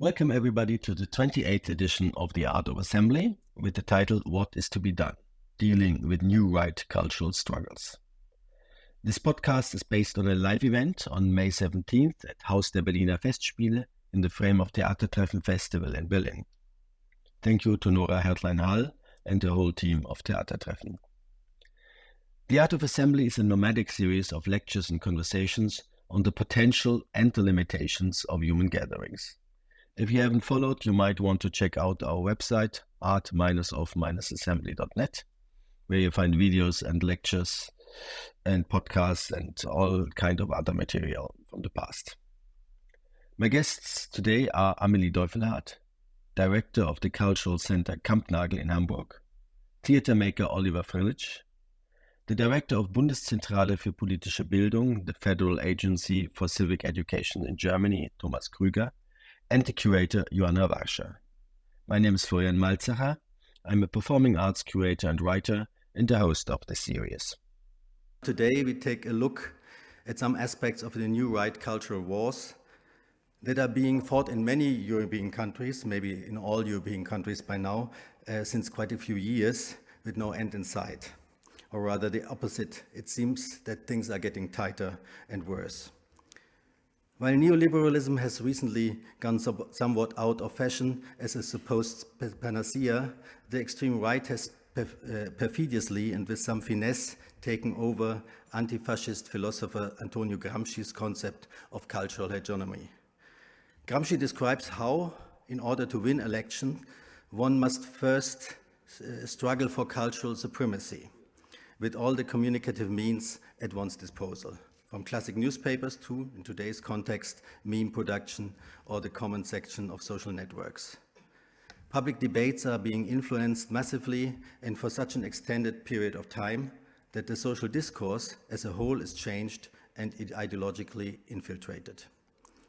Welcome everybody to the 28th edition of The Art of Assembly with the title What is to be Done? Dealing with New Right Cultural Struggles. This podcast is based on a live event on May 17th at Haus der Berliner Festspiele in the frame of Theatertreffen Festival in Berlin. Thank you to Nora Hertlein-Hall and the whole team of Theatertreffen. The Art of Assembly is a nomadic series of lectures and conversations on the potential and the limitations of human gatherings. If you haven't followed, you might want to check out our website, art-of-assembly.net, where you find videos and lectures and podcasts and all kind of other material from the past. My guests today are Amelie Deuflhard, Director of the Cultural Center Kampnagel in Hamburg, theater maker Oliver Frljić, the Director of Bundeszentrale für politische Bildung, the Federal Agency for Civic Education in Germany, Thomas Krüger, and the Curator Joanna Warsza. My name is Florian Malzacher. I'm a performing arts curator and writer and the host of the series. Today we take a look at some aspects of the new right cultural wars that are being fought in many European countries, maybe in all European countries by now, since quite a few years, with no end in sight. Or rather the opposite, it seems that things are getting tighter and worse. While neoliberalism has recently gone somewhat out of fashion as a supposed panacea, the extreme right has perfidiously and with some finesse taken over anti-fascist philosopher Antonio Gramsci's concept of cultural hegemony. Gramsci describes how, in order to win election, one must first struggle for cultural supremacy, with all the communicative means at one's disposal, from classic newspapers to, in today's context, meme production or the comment section of social networks. Public debates are being influenced massively and for such an extended period of time that the social discourse as a whole is changed and ideologically infiltrated.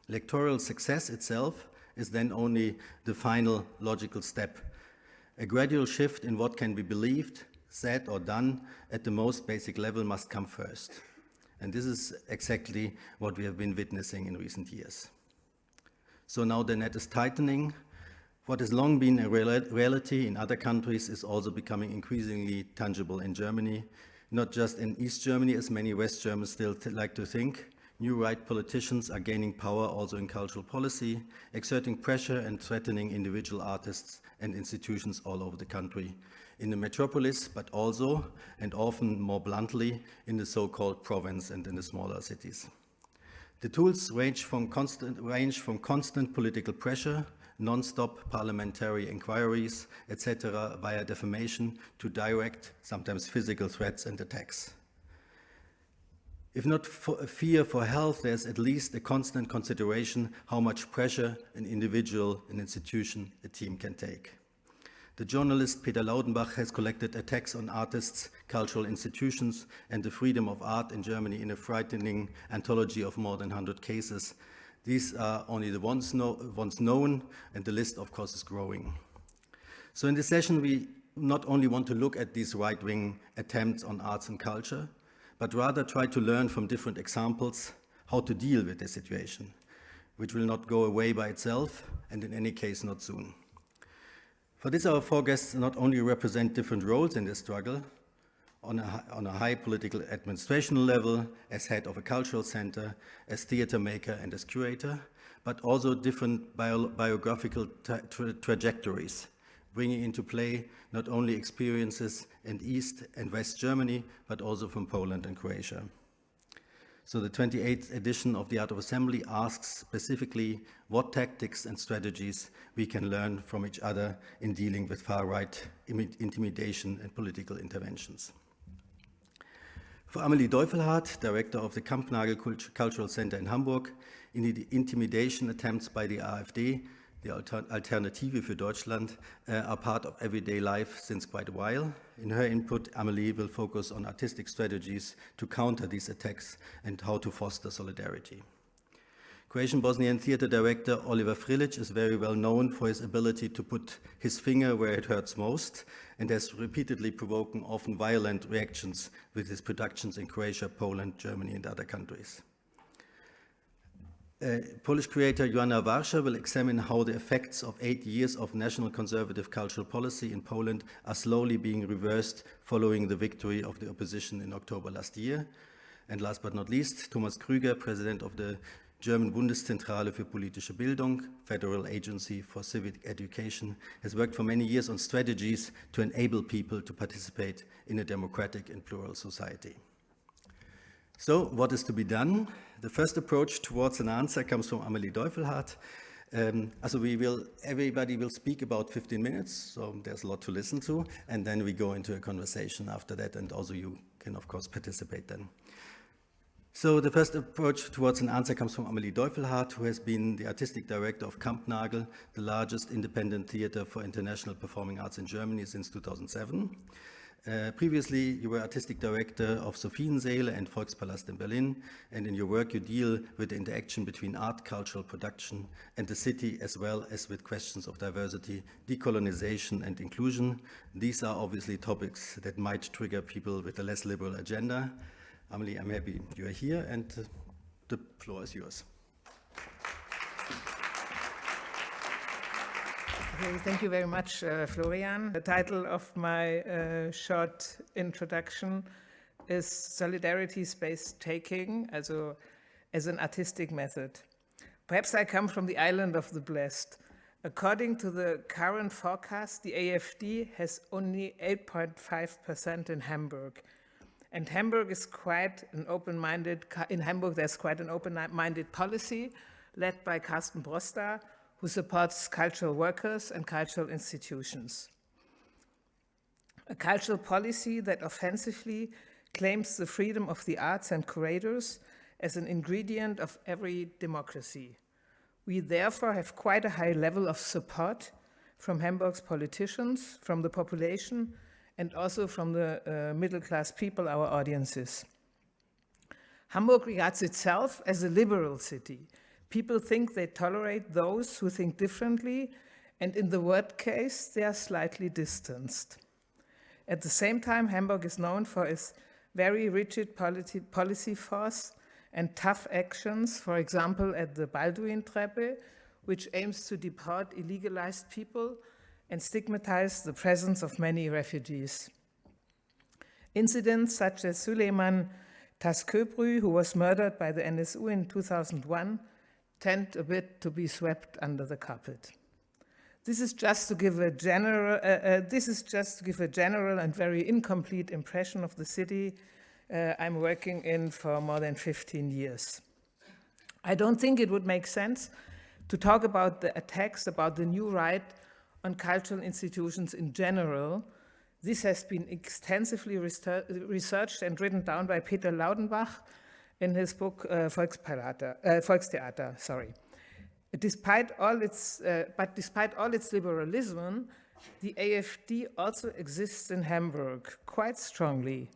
Electoral success itself is then only the final logical step, a gradual shift in what can be believed, said or done at the most basic level must come first. And this is exactly what we have been witnessing in recent years. So now the net is tightening. What has long been a reality in other countries is also becoming increasingly tangible in Germany, not just in East Germany, as many West Germans still like to think. New right politicians are gaining power also in cultural policy, exerting pressure and threatening individual artists and institutions all over the country, in the metropolis, but also, and often more bluntly, in the so-called province and in the smaller cities. The tools range from constant political pressure, non-stop parliamentary inquiries, etc., via defamation, to direct, sometimes physical threats and attacks. If not a fear for health, there's at least a constant consideration how much pressure an individual, an institution, a team can take. The journalist Peter Laudenbach has collected attacks on artists, cultural institutions, and the freedom of art in Germany in a frightening anthology of more than 100 cases. These are only the ones known, and the list, of course, is growing. So in this session, we not only want to look at these right-wing attempts on arts and culture, but rather try to learn from different examples how to deal with the situation, which will not go away by itself, and in any case, not soon. For this, our four guests not only represent different roles in this struggle, on a high political administrational level, as head of a cultural center, as theater maker and as curator, but also different biographical trajectories, bringing into play not only experiences in East and West Germany, but also from Poland and Croatia. So the 28th edition of The Art of Assembly asks specifically what tactics and strategies we can learn from each other in dealing with far-right intimidation and political interventions. For Amelie Deuflhard, director of the Kampnagel Cultural Center in Hamburg, in the intimidation attempts by the AfD, the Alternative für Deutschland, are part of everyday life since quite a while. In her input, Amelie will focus on artistic strategies to counter these attacks and how to foster solidarity. Croatian Bosnian theater director Oliver Frljić is very well known for his ability to put his finger where it hurts most and has repeatedly provoked often violent reactions with his productions in Croatia, Poland, Germany, and other countries. Polish curator Joanna Warsza will examine how the effects of 8 years of national conservative cultural policy in Poland are slowly being reversed following the victory of the opposition in October last year. And last but not least, Thomas Krüger, president of the German Bundeszentrale für politische Bildung, Federal Agency for Civic Education, has worked for many years on strategies to enable people to participate in a democratic and plural society. So, what is to be done? The first approach towards an answer comes from Amelie Deuflhard. Everybody will speak about 15 minutes, so there's a lot to listen to, and then we go into a conversation after that, and also you can, of course, participate then. So the first approach towards an answer comes from Amelie Deuflhard, who has been the artistic director of Kampnagel, the largest independent theater for international performing arts in Germany since 2007. Previously, you were artistic director of Sophiensäle and Volkspalast in Berlin, and in your work you deal with the interaction between art, cultural production, and the city, as well as with questions of diversity, decolonization, and inclusion. These are obviously topics that might trigger people with a less liberal agenda. Amelie, I'm happy you are here, and the floor is yours. Okay, thank you very much, Florian. The title of my short introduction is Solidarity Space Taking, as an artistic method. Perhaps I come from the island of the blessed. According to the current forecast, the AfD has only 8.5% in Hamburg. And Hamburg is quite an open-minded, in Hamburg there's quite an open-minded policy led by Carsten Broster, who supports cultural workers and cultural institutions. A cultural policy that offensively claims the freedom of the arts and curators as an ingredient of every democracy. We therefore have quite a high level of support from Hamburg's politicians, from the population, and also from the middle-class people, our audiences. Hamburg regards itself as a liberal city. People think they tolerate those who think differently, and in the word case, they are slightly distanced. At the same time, Hamburg is known for its very rigid policy force and tough actions, for example, at the Balduin-Treppe, which aims to deport illegalized people and stigmatize the presence of many refugees. Incidents such as Süleyman Tasköprü, who was murdered by the NSU in 2001, tend a bit to be swept under the carpet. This is just to give a general and very incomplete impression of the city I'm working in for more than 15 years. I don't think it would make sense to talk about the attacks, about the new right on cultural institutions in general. This has been extensively researched and written down by Peter Laudenbach in his book Volkstheater. Despite all its liberalism, the AfD also exists in Hamburg quite strongly.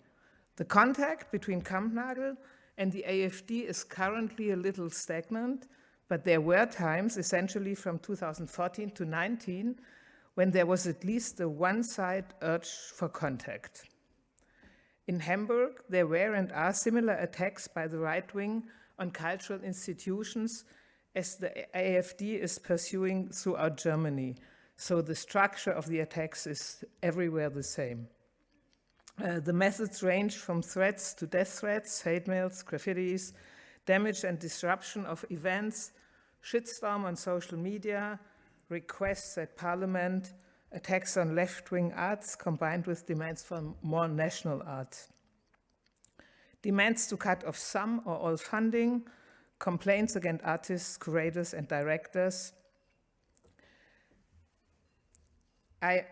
The contact between Kampnagel and the AfD is currently a little stagnant, but there were times, essentially from 2014 to 2019, when there was at least a one-side urge for contact. In Hamburg, there were and are similar attacks by the right wing on cultural institutions as the AfD is pursuing throughout Germany. So the structure of the attacks is everywhere the same. The methods range from threats to death threats, hate mails, graffitis, damage and disruption of events, shitstorm on social media, requests at parliament, attacks on left-wing arts combined with demands for more national art. Demands to cut off some or all funding, complaints against artists, curators, and directors. How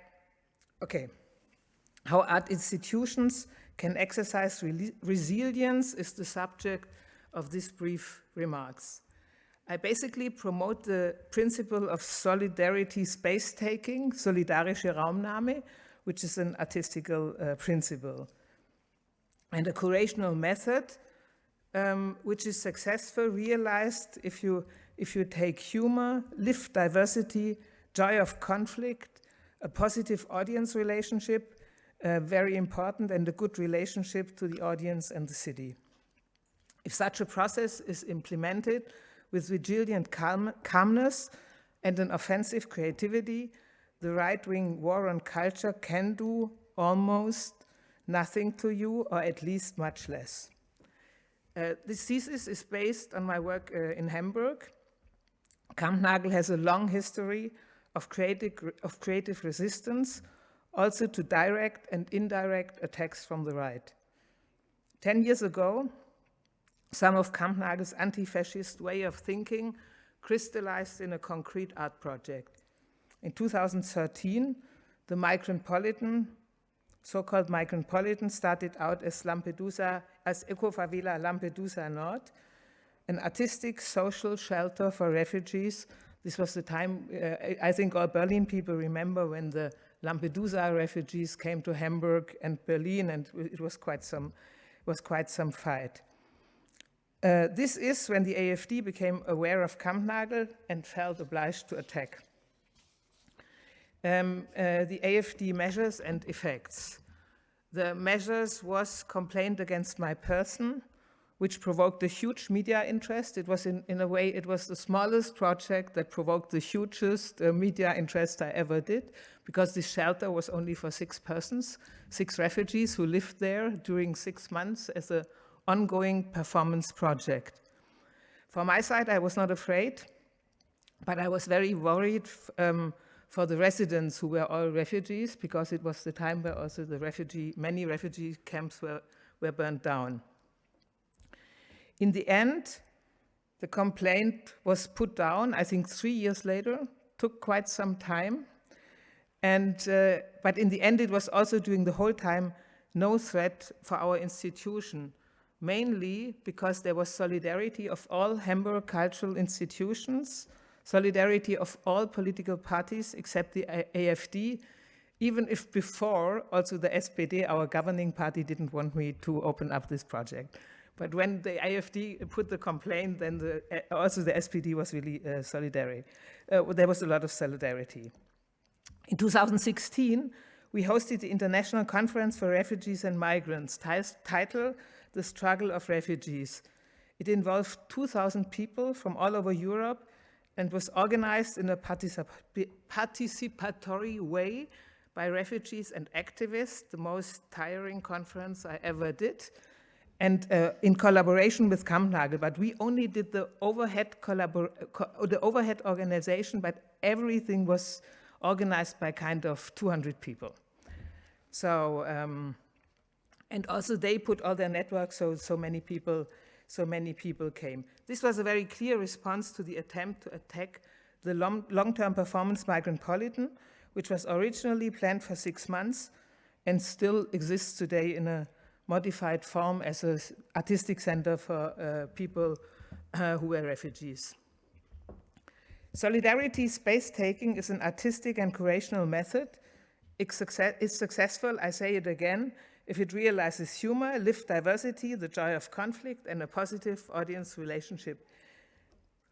art institutions can exercise resilience is the subject of these brief remarks. I basically promote the principle of solidarity space-taking, solidarische Raumnahme, which is an artistical principle, and a curational method which is successful, realized if you take humor, live diversity, joy of conflict, a positive audience relationship, very important, and a good relationship to the audience and the city. If such a process is implemented With vigilant calmness and an offensive creativity, the right-wing war on culture can do almost nothing to you, or at least much less. This thesis is based on my work in Hamburg. Kampnagel has a long history of creative resistance, also to direct and indirect attacks from the right. 10 years ago, some of Kampnagel's anti-fascist way of thinking crystallized in a concrete art project. In 2013, the so-called Migranpolitan started out as Ecofavela Lampedusa Nord, an artistic social shelter for refugees. This was the time, I think all Berlin people remember when the Lampedusa refugees came to Hamburg and Berlin, and it was quite some fight. This is when the AfD became aware of Kampnagel and felt obliged to attack. The AfD measures and effects. The measures was complaint against my person, which provoked a huge media interest. It was in a way, it was the smallest project that provoked the hugest media interest I ever did, because this shelter was only for 6 persons, 6 refugees who lived there during 6 months as an ongoing performance project. From my side, I was not afraid, but I was very worried for the residents who were all refugees, because it was the time where also many refugee camps were burned down. In the end, the complaint was put down, I think 3 years later, took quite some time. But in the end, it was also during the whole time no threat for our institution, mainly because there was solidarity of all Hamburg cultural institutions, solidarity of all political parties except the AfD, even if before also the SPD, our governing party, didn't want me to open up this project. But when the AfD put the complaint, then also the SPD was really solidary. There was a lot of solidarity. In 2016, we hosted the International Conference for Refugees and Migrants, titled The Struggle of Refugees. It involved 2,000 people from all over Europe and was organized in a participatory way by refugees and activists, the most tiring conference I ever did, and in collaboration with Kampnagel. But we only did the overhead organization, but everything was organized by kind of 200 people. So, and also they put all their networks, so many people came. This was a very clear response to the attempt to attack the long-term performance Migranpolitan, which was originally planned for 6 months and still exists today in a modified form as an artistic center for people who were refugees. Solidarity space-taking is an artistic and curational method. It's successful, I say it again, if it realizes humor, lived diversity, the joy of conflict, and a positive audience relationship.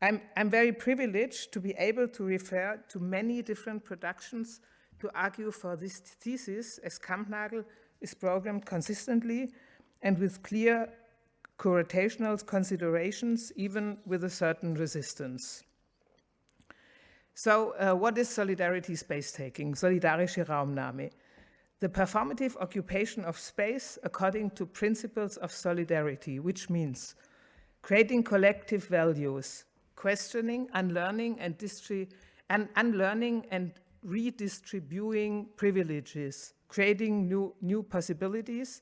I'm very privileged to be able to refer to many different productions to argue for this thesis, as Kampnagel is programmed consistently and with clear curational considerations, even with a certain resistance. So what is solidarity space-taking, solidarische Raumnahme? The performative occupation of space according to principles of solidarity, which means creating collective values, questioning, unlearning, and redistributing privileges, creating new possibilities,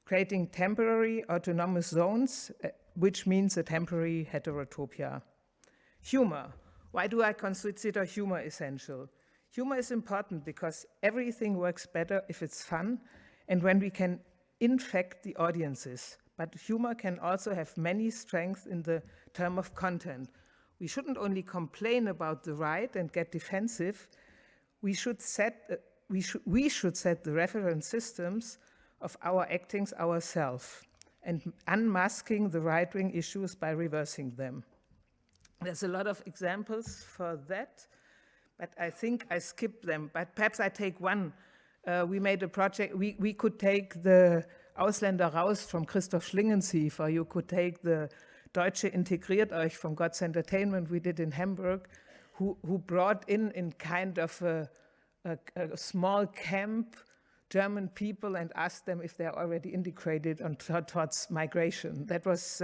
creating temporary autonomous zones, which means a temporary heterotopia. Humor. Why do I consider humor essential? Humor is important because everything works better if it's fun and when we can infect the audiences. But humor can also have many strengths in the term of content. We shouldn't only complain about the right and get defensive. We should set the reference systems of our actings ourselves and unmasking the right-wing issues by reversing them. There's a lot of examples for that, but I think I skipped them. But perhaps I take one. We made a project. We could take the Ausländer raus from Christoph Schlingensief, or you could take the Deutsche Integriert Euch from God's Entertainment we did in Hamburg, who brought in kind of a small camp German people and asked them if they're already integrated towards migration. That was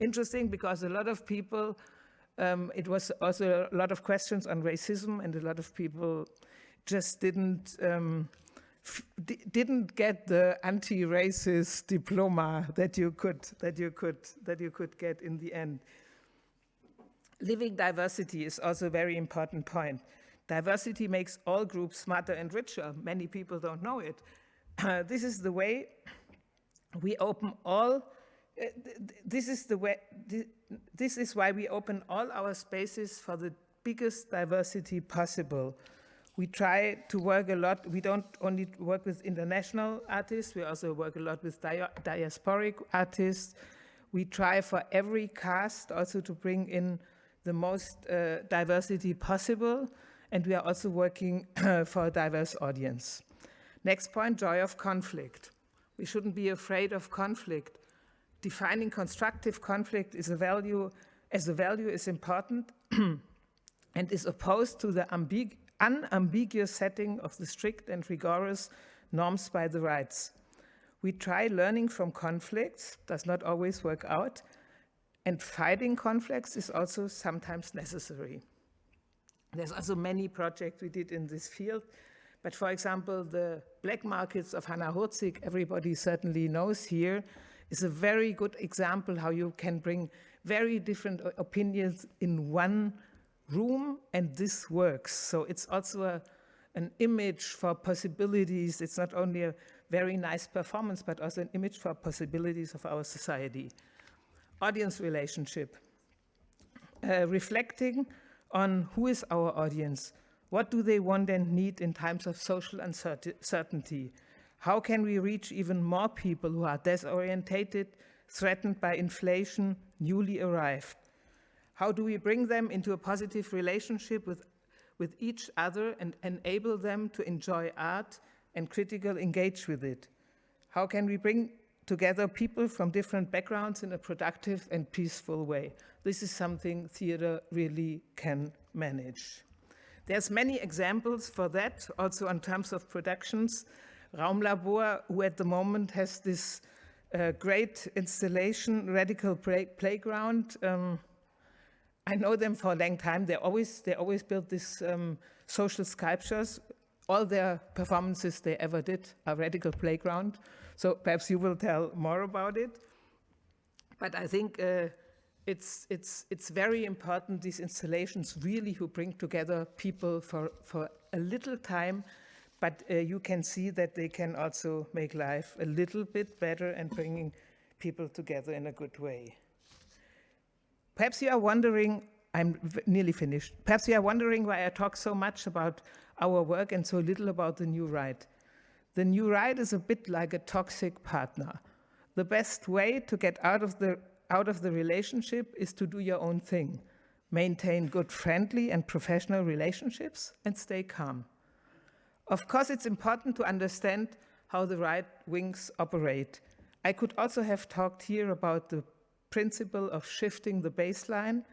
interesting because a lot of people, it was also a lot of questions on racism, and a lot of people just didn't get the anti-racist diploma that you could get in the end. Living diversity is also a very important point. Diversity makes all groups smarter and richer. Many people don't know it. This is the way we open all. This is why we open all our spaces for the biggest diversity possible. We try to work a lot. We don't only work with international artists, we also work a lot with diasporic artists. We try for every cast also to bring in the most diversity possible, and we are also working for a diverse audience. Next point, joy of conflict. We shouldn't be afraid of conflict. Defining constructive conflict as a value is important and is opposed to the unambiguous setting of the strict and rigorous norms by the rights. We try learning from conflicts, does not always work out, and fighting conflicts is also sometimes necessary. There's also many projects we did in this field, but for example, the black markets of Hannah Hurzig, everybody certainly knows here, is a very good example how you can bring very different opinions in one room, and this works. So it's also an image for possibilities. It's not only a very nice performance, but also an image for possibilities of our society. Audience relationship. Reflecting on who is our audience, what do they want and need in times of social uncertainty? How can we reach even more people who are disorientated, threatened by inflation, newly arrived? How do we bring them into a positive relationship with each other and enable them to enjoy art and critically engage with it? How can we bring together people from different backgrounds in a productive and peaceful way? This is something theater really can manage. There's many examples for that, also in terms of productions. Raumlabor, who at the moment has this great installation, Radical Playground. I know them for a long time. They always build these social sculptures. All their performances they ever did are Radical Playground. So perhaps you will tell more about it. But I think it's very important, these installations really who bring together people for a little time, but you can see that they can also make life a little bit better and bringing people together in a good way. Perhaps you are wondering, I'm nearly finished, perhaps you are wondering why I talk so much about our work and so little about the new right. The new right is a bit like a toxic partner. The best way to get out of the relationship is to do your own thing. Maintain good friendly and professional relationships and stay calm. Of course, it's important to understand how the right wings operate. I could also have talked here about the principle of shifting the baseline,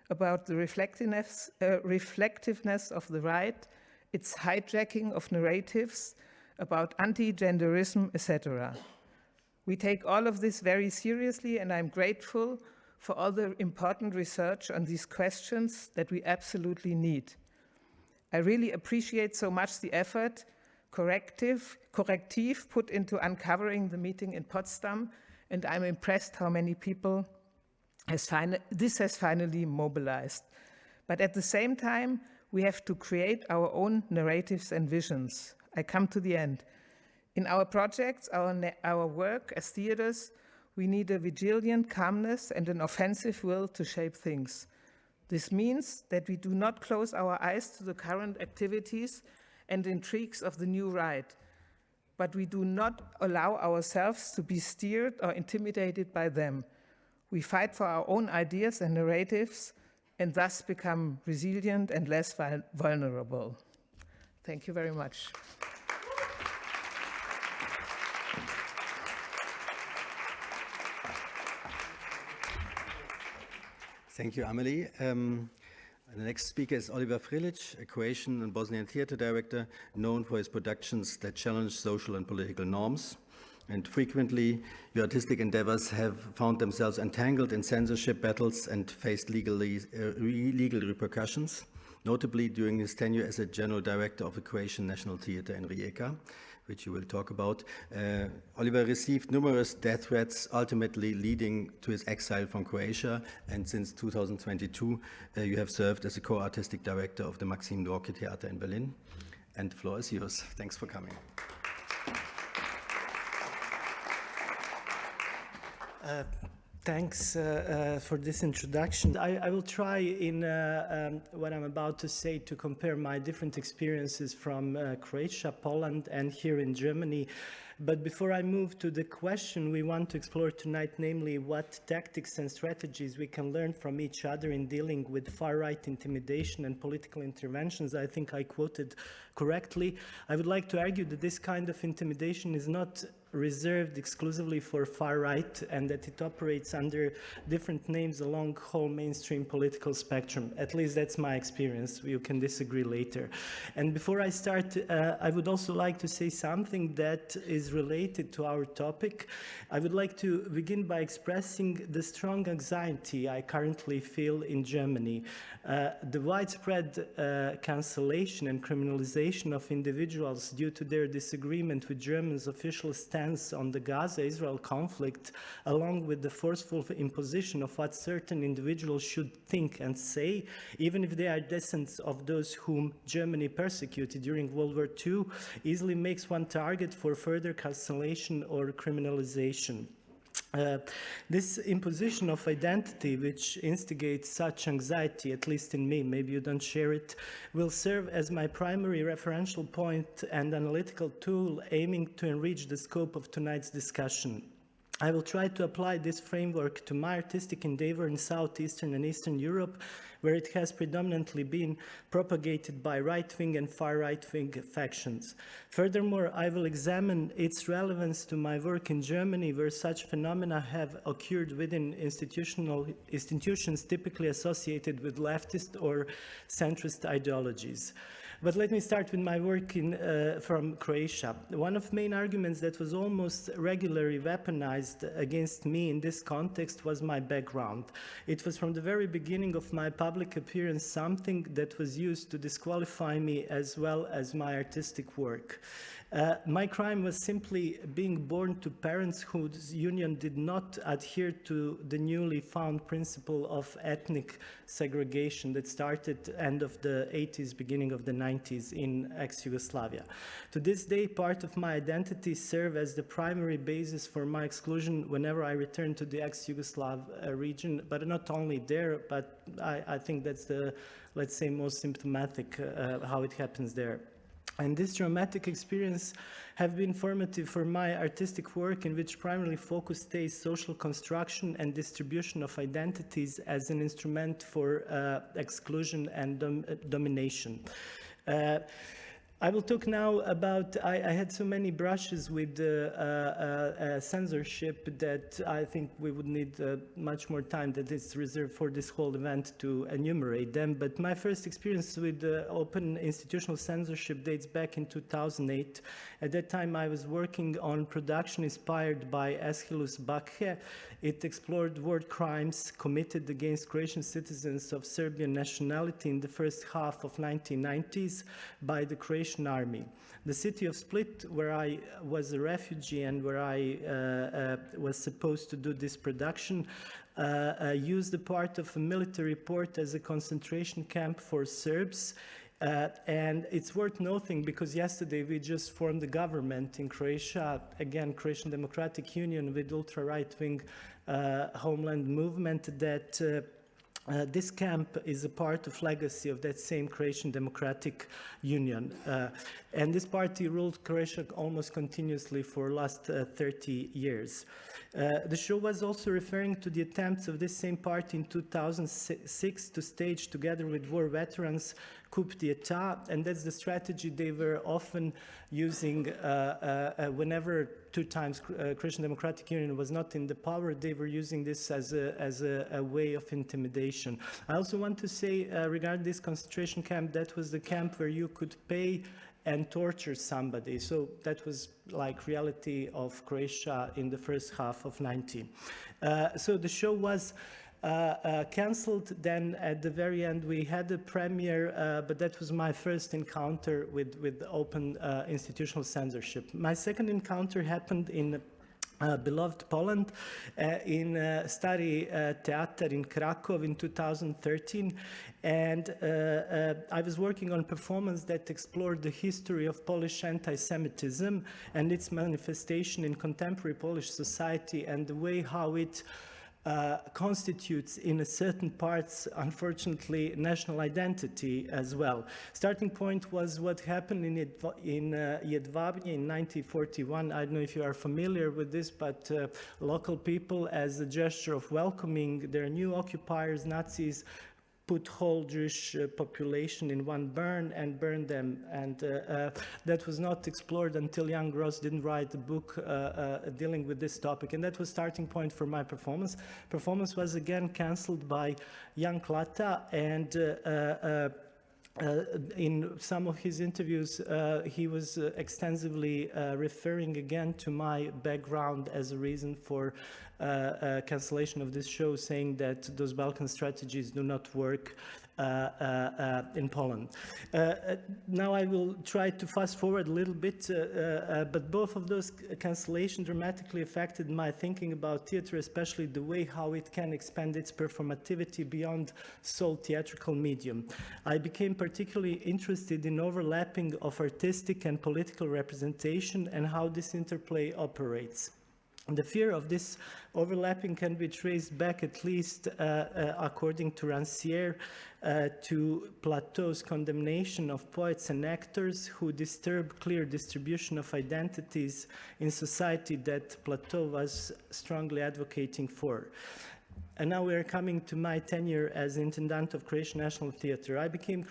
about the reflectiveness of the right, its hijacking of narratives, about anti-genderism, etc. We take all of this very seriously, and I'm grateful for all the important research on these questions that we absolutely need. I really appreciate so much the effort corrective put into uncovering the meeting in Potsdam, and I'm impressed how many people this has finally mobilized. But at the same time, we have to create our own narratives and visions. I come to the end. In our projects, our work as theaters, we need a vigilant calmness and an offensive will to shape things. This means that we do not close our eyes to the current activities and intrigues of the new right, but we do not allow ourselves to be steered or intimidated by them. We fight for our own ideas and narratives and thus become resilient and less vulnerable. Thank you very much. Thank you, Amelie. The next speaker is Oliver Frljić, a Croatian and Bosnian theater director known for his productions that challenge social and political norms. And frequently, your artistic endeavors have found themselves entangled in censorship battles and faced legal repercussions, notably during his tenure as a general director of the Croatian National Theatre in Rijeka, which you will talk about. Oliver received numerous death threats, ultimately leading to his exile from Croatia. And since 2022, you have served as a co-artistic director of the Maxim Gorki Theater in Berlin. And the floor is yours. Thanks for coming. Thanks for this introduction. I will try in what I'm about to say to compare my different experiences from Croatia, Poland, and here in Germany. But before I move to the question we want to explore tonight, namely what tactics and strategies we can learn from each other in dealing with far-right intimidation and political interventions, I think I quoted correctly. I would like to argue that this kind of intimidation is not reserved exclusively for far-right and that it operates under different names along the whole mainstream political spectrum. At least that's my experience. You can disagree later. And before I start, I would also like to say something that is related to our topic. I would like to begin by expressing the strong anxiety I currently feel in Germany. The widespread cancellation and criminalization of individuals due to their disagreement with Germany's official stance on the Gaza-Israel conflict, along with the forceful imposition of what certain individuals should think and say, even if they are descendants of those whom Germany persecuted during World War II, easily makes one target for further cancellation or criminalization. This imposition of identity, which instigates such anxiety, at least in me, maybe you don't share it, will serve as my primary referential point and analytical tool aiming to enrich the scope of tonight's discussion. I will try to apply this framework to my artistic endeavor in Southeastern and Eastern Europe, where it has predominantly been propagated by right-wing and far-right-wing factions. Furthermore, I will examine its relevance to my work in Germany, where such phenomena have occurred within institutions typically associated with leftist or centrist ideologies. But let me start with my work from Croatia. One of the main arguments that was almost regularly weaponized against me in this context was my background. It was from the very beginning of my public appearance something that was used to disqualify me as well as my artistic work. My crime was simply being born to parents whose union did not adhere to the newly found principle of ethnic segregation that started end of the 80s, beginning of the 90s in ex-Yugoslavia. To this day, part of my identity serves as the primary basis for my exclusion whenever I return to the ex-Yugoslav region, but not only there, but I think that's the, let's say, most symptomatic how it happens there. And this dramatic experience have been formative for my artistic work, in which primarily focus stays social construction and distribution of identities as an instrument for exclusion and domination. I will talk now about, I had so many brushes with censorship that I think we would need much more time that is reserved for this whole event to enumerate them. But my first experience with open institutional censorship dates back in 2008. At that time, I was working on production inspired by Aeschylus Bakhe. It explored war crimes committed against Croatian citizens of Serbian nationality in the first half of 1990s by the Croatian army. The city of Split, where I was a refugee and where I was supposed to do this production, used a part of a military port as a concentration camp for Serbs. And it's worth noting because yesterday we just formed a government in Croatia, again, Croatian Democratic Union with ultra-right-wing homeland movement that this camp is a part of legacy of that same Croatian Democratic Union. And this party ruled Croatia almost continuously for the last 30 years. The show was also referring to the attempts of this same party in 2006 to stage, together with war veterans, coup d'etat, and that's the strategy they were often using whenever two times Christian Democratic Union was not in the power. They were using this as a way of intimidation. I also want to say regarding this concentration camp, that was the camp where you could pay and torture somebody. So that was like reality of Croatia in the first half of 19. So the show was cancelled. Then at the very end we had a premiere, but that was my first encounter with open institutional censorship. My second encounter happened in beloved Poland, in Stari Teater in Krakow in 2013, and I was working on a performance that explored the history of Polish anti-Semitism and its manifestation in contemporary Polish society and the way how it constitutes in a certain parts, unfortunately, national identity as well. Starting point was what happened in Jedwabne in 1941. I don't know if you are familiar with this, but local people, as a gesture of welcoming their new occupiers, Nazis, put whole Jewish population in one burn and burned them, and that was not explored until Jan Gross didn't write a book dealing with this topic, and that was starting point for my performance. Performance was again cancelled by Jan Klata, and in some of his interviews, he was extensively referring again to my background as a reason for cancellation of this show, saying that those Balkan strategies do not work in Poland. Now I will try to fast forward a little bit, but both of those cancellations dramatically affected my thinking about theater, especially the way how it can expand its performativity beyond sole theatrical medium. I became particularly interested in overlapping of artistic and political representation and how this interplay operates. The fear of this overlapping can be traced back, at least according to Rancière, to Plateau's condemnation of poets and actors who disturb clear distribution of identities in society that Plateau was strongly advocating for. And now we are coming to my tenure as Intendant of Croatian National Theatre. I became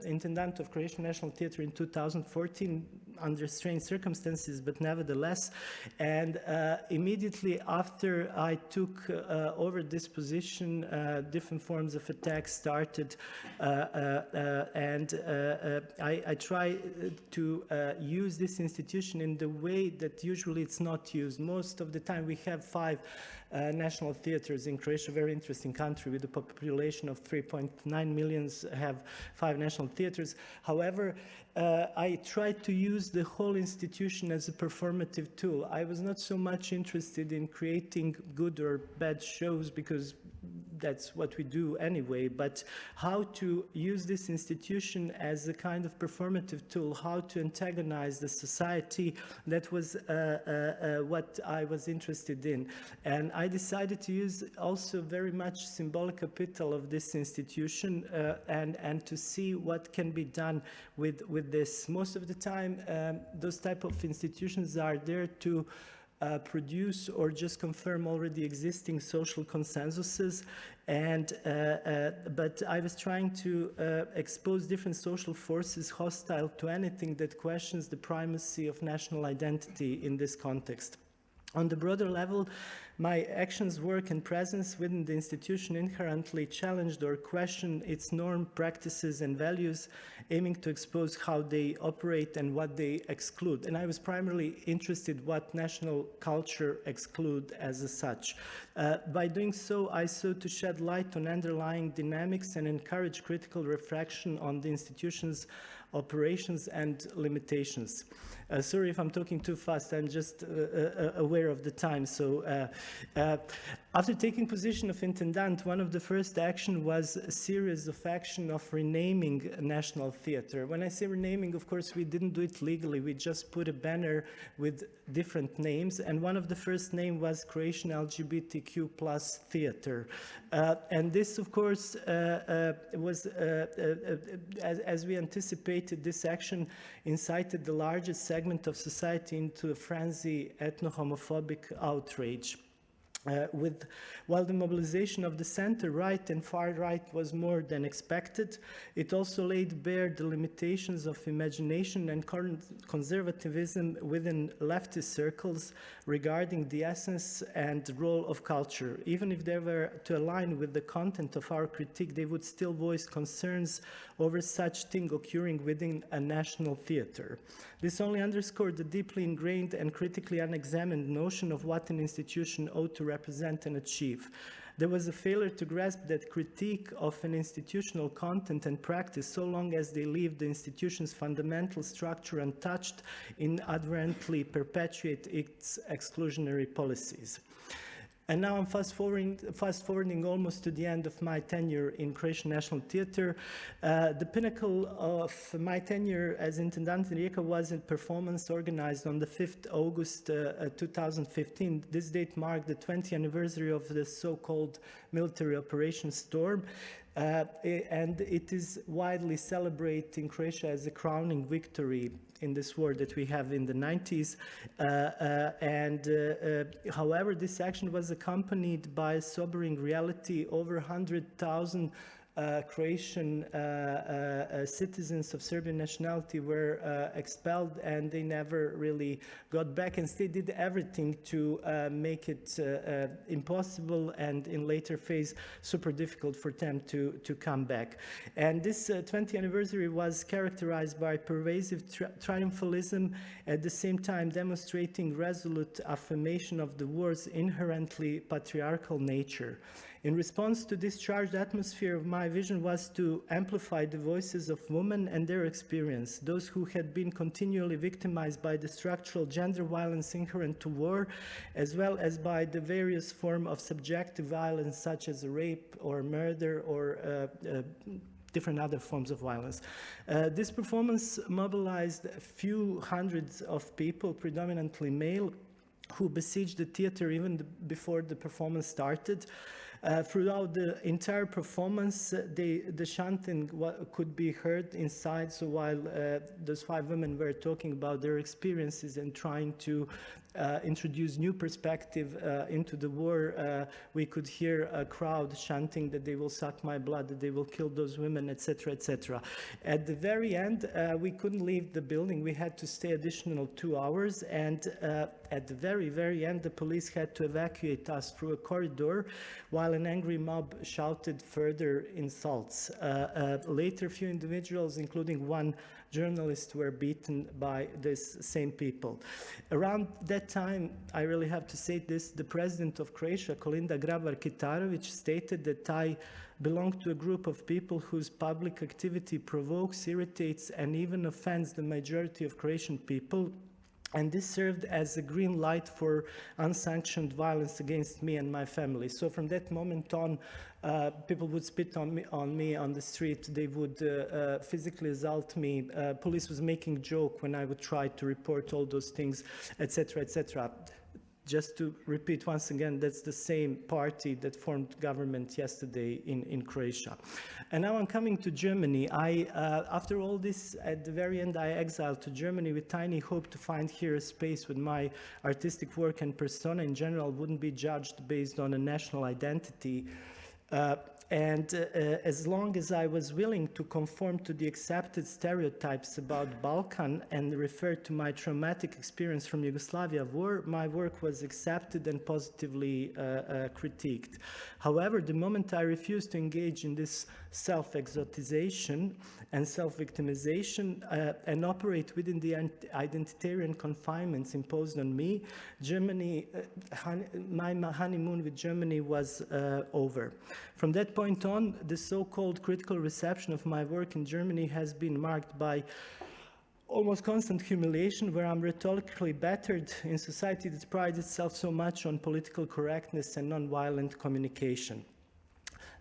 Intendant of Croatian National Theatre in 2014 under strange circumstances, but nevertheless. And immediately after I took over this position, different forms of attacks started, and I try to use this institution in the way that usually it's not used. Most of the time we have 5 national theaters in Croatia, a very interesting country with a population of 3.9 million, have 5 national theaters. However, I tried to use the whole institution as a performative tool. I was not so much interested in creating good or bad shows, because that's what we do anyway, but how to use this institution as a kind of performative tool, how to antagonize the society. That was what I was interested in. And I decided to use also very much symbolic capital of this institution and to see what can be done with this. Most of the time, those type of institutions are there to produce or just confirm already existing social consensuses, and but I was trying to expose different social forces hostile to anything that questions the primacy of national identity in this context. On the broader level, my actions, work, and presence within the institution inherently challenged or questioned its norm, practices, and values, aiming to expose how they operate and what they exclude. And I was primarily interested what national culture exclude as such. By doing so, I sought to shed light on underlying dynamics and encourage critical reflection on the institution's operations and limitations. Sorry if I'm talking too fast, I'm just aware of the time. So after taking position of Intendant, one of the first action was a series of action of renaming National Theatre. When I say renaming, of course, we didn't do it legally. We just put a banner with different names, and one of the first name was Croatian LGBTQ plus Theatre. And this, of course, was, as we anticipated, this action incited the largest segment of society into a frenzy, ethno-homophobic outrage. While the mobilization of the center-right and far-right was more than expected, it also laid bare the limitations of imagination and conservatism within leftist circles regarding the essence and role of culture. Even if they were to align with the content of our critique, they would still voice concerns over such thing occurring within a national theater. This only underscored the deeply ingrained and critically unexamined notion of what an institution ought to represent and achieve. There was a failure to grasp that critique of an institutional content and practice, so long as they leave the institution's fundamental structure untouched, inadvertently perpetuate its exclusionary policies. And now I'm fast forwarding almost to the end of my tenure in Croatian National Theatre. The pinnacle of my tenure as Intendant in Rijeka was a performance organized on the 5th August 2015. This date marked the 20th anniversary of the so-called military Operation Storm. And it is widely celebrated in Croatia as a crowning victory in this war that we have in the 90s. However, this action was accompanied by a sobering reality. Over 100,000 Croatian citizens of Serbian nationality were expelled, and they never really got back, and they did everything to make it impossible, and in later phase super difficult for them to come back. And this 20th anniversary was characterized by pervasive triumphalism, at the same time demonstrating resolute affirmation of the war's inherently patriarchal nature. In response to this charged atmosphere, my vision was to amplify the voices of women and their experience, those who had been continually victimized by the structural gender violence inherent to war, as well as by the various forms of subjective violence such as rape or murder or different other forms of violence. This performance mobilized a few hundreds of people, predominantly male, who besieged the theater even before the performance started. Throughout the entire performance, the chanting could be heard inside. So while those 5 women were talking about their experiences and trying to introduce new perspective into the war, we could hear a crowd chanting that they will suck my blood, that they will kill those women, etc., etc. At the very end, we couldn't leave the building. We had to stay additional 2 hours, and at the very, very end, the police had to evacuate us through a corridor while an angry mob shouted further insults. Later, a few individuals, including one journalist, were beaten by these same people. Around that time, I really have to say this, the president of Croatia, Kolinda Grabar-Kitarović, stated that I belong to a group of people whose public activity provokes, irritates, and even offends the majority of Croatian people. And this served as a green light for unsanctioned violence against me and my family. So from that moment on, people would spit on me on the street. They would physically assault me. Police was making joke when I would try to report all those things, etc., etc. Just to repeat once again, that's the same party that formed government yesterday in Croatia. And now I'm coming to Germany. After all this, at the very end, I exiled to Germany with tiny hope to find here a space with my artistic work and persona in general wouldn't be judged based on a national identity. As long as I was willing to conform to the accepted stereotypes about Balkan and refer to my traumatic experience from Yugoslavia war, my work was accepted and positively critiqued. However, the moment I refused to engage in this self-exotization and self-victimization and operate within the identitarian confinements imposed on me, Germany, my honeymoon with Germany was over. From that point on, the so-called critical reception of my work in Germany has been marked by almost constant humiliation, where I'm rhetorically battered in society that prides itself so much on political correctness and non-violent communication.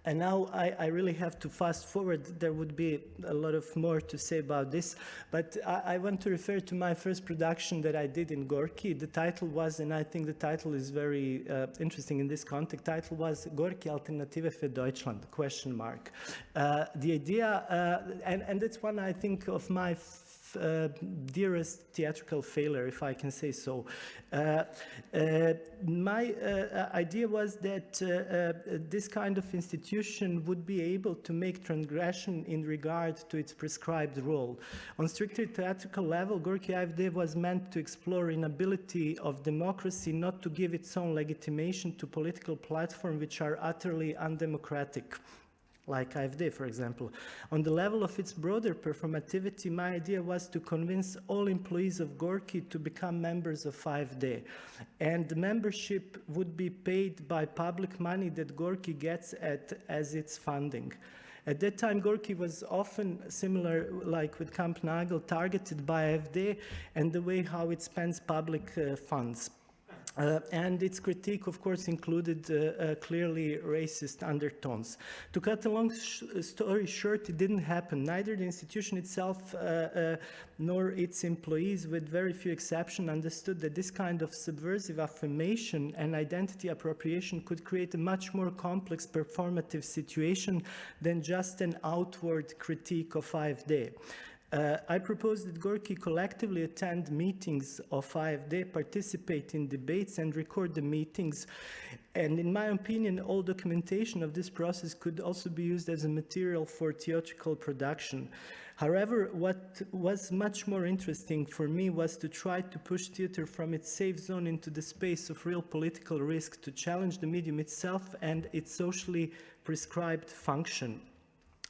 And now I really have to fast forward. There would be a lot of more to say about this, but I want to refer to my first production that I did in Gorki. The title was, and I think the title is very interesting in this context, the title was Gorki Alternative für Deutschland, ? The idea, and that's one, I think, of my dearest theatrical failure, if I can say so. My idea was that this kind of institution would be able to make transgression in regard to its prescribed role. On strictly theatrical level, Gorky AfD was meant to explore inability of democracy not to give its own legitimation to political platforms which are utterly undemocratic, like AfD, for example. On the level of its broader performativity, my idea was to convince all employees of Gorky to become members of AfD. And the membership would be paid by public money that Gorky gets as its funding. At that time, Gorky was often similar, like with Kampnagel, targeted by AfD and the way how it spends public funds. And its critique, of course, included clearly racist undertones. To cut a long story short, it didn't happen. Neither the institution itself nor its employees, with very few exceptions, understood that this kind of subversive affirmation and identity appropriation could create a much more complex performative situation than just an outward critique of AfD. I propose that Gorky collectively attend meetings of AfD, participate in debates and record the meetings. And in my opinion, all documentation of this process could also be used as a material for theatrical production. However, what was much more interesting for me was to try to push theater from its safe zone into the space of real political risk, to challenge the medium itself and its socially prescribed function.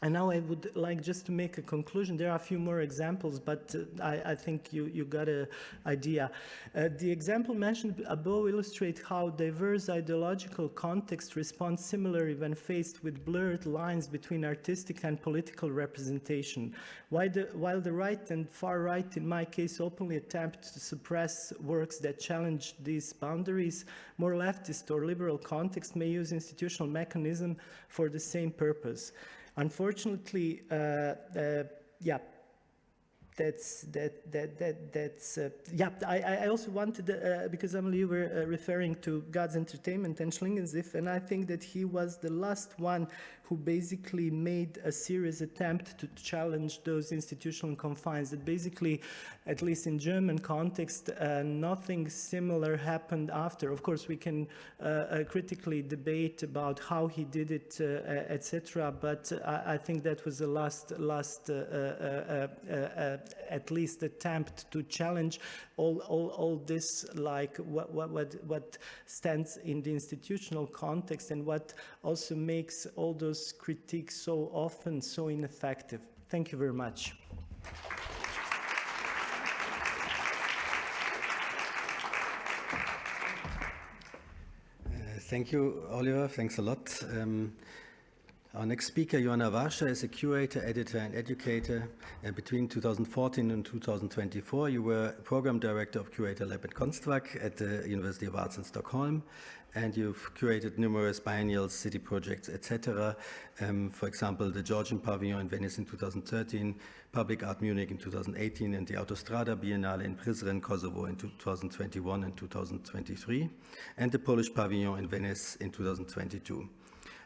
And now I would like just to make a conclusion. There are a few more examples, but I think you got an idea. The example mentioned above illustrates how diverse ideological contexts respond similarly when faced with blurred lines between artistic and political representation. While the right and far right, in my case, openly attempt to suppress works that challenge these boundaries, more leftist or liberal contexts may use institutional mechanism for the same purpose. Unfortunately, yeah, I also wanted, because Amelie, you were referring to God's Entertainment and Schlingensief, and I think that he was the last one who basically made a serious attempt to challenge those institutional confines. That basically, at least in German context, nothing similar happened after. Of course, we can critically debate about how he did it, etc. But I think that was the last at least attempt to challenge all this, like what stands in the institutional context and what also makes all those critiques so often so ineffective. Thank you very much. Thank you, Oliver. Thanks a lot. Our next speaker, Joanna Warsza, is a curator, editor, and educator. Between 2014 and 2024, you were program director of Curator Lab at Konstfack at the University of Arts in Stockholm, and you've curated numerous biennials, city projects, etc. For example, the Georgian Pavilion in Venice in 2013, Public Art Munich in 2018, and the Autostrada Biennale in Prizren, Kosovo in 2021 and 2023, and the Polish Pavilion in Venice in 2022.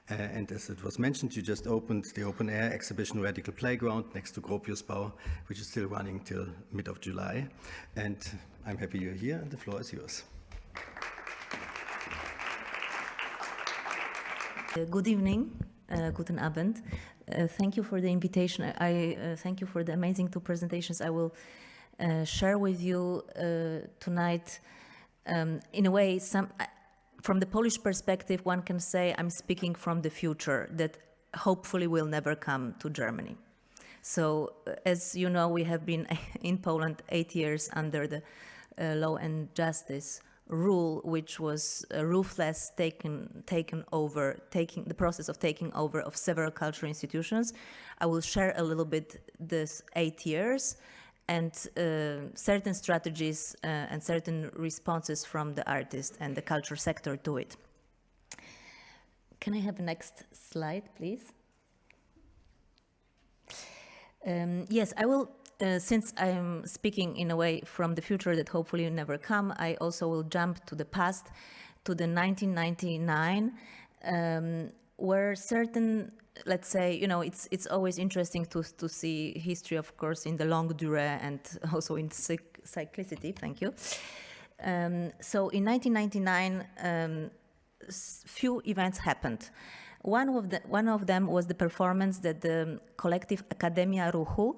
And as it was mentioned, you just opened the open-air exhibition Radical Playground next to Gropiusbau, which is still running till mid of July. And I'm happy you're here, and the floor is yours. Good evening, guten Abend. Thank you for the invitation. I thank you for the amazing two presentations. I will share with you tonight, in a way, from the Polish perspective, one can say I'm speaking from the future that hopefully will never come to Germany. So, as you know, we have been in Poland 8 years under the Law and Justice rule, which was ruthless, the process of taking over of several cultural institutions. I will share a little bit this 8 years and certain strategies and certain responses from the artist and the culture sector to it. Can I have the next slide, please? Yes, I will. Since I'm speaking in a way from the future that hopefully will never come, I also will jump to the past, to the 1999. were certain, let's say, it's always interesting to see history, of course, in the longue durée and also in cyclicity. Thank you. So in 1999, few events happened. One of them was the performance that the collective Akademia Ruchu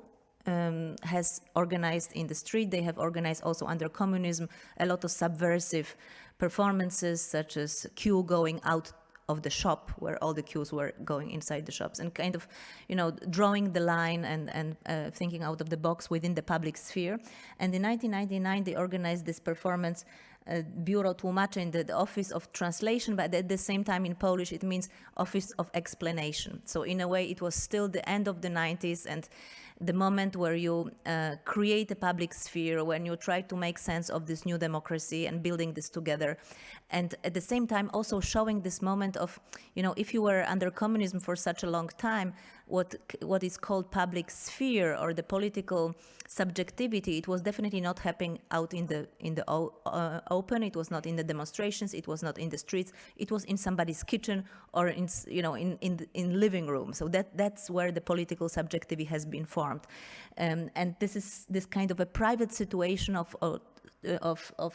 has organized in the street. They have organized also under communism a lot of subversive performances, such as queue going out of the shop, where all the queues were going inside the shops, and kind of, drawing the line and thinking out of the box within the public sphere. And in 1999, they organized this performance, Biuro Tłumaczeń, the Office of Translation, but at the same time in Polish it means Office of Explanation. So in a way it was still the end of the 90s and the moment where you create a public sphere, when you try to make sense of this new democracy and building this together. And at the same time also showing this moment of, if you were under communism for such a long time, what is called public sphere or the political subjectivity, it was definitely not happening out in the open. It was not in the demonstrations. It was not in the streets. It was in somebody's kitchen or in living room. So that's where the political subjectivity has been formed, and this is this kind of a private situation of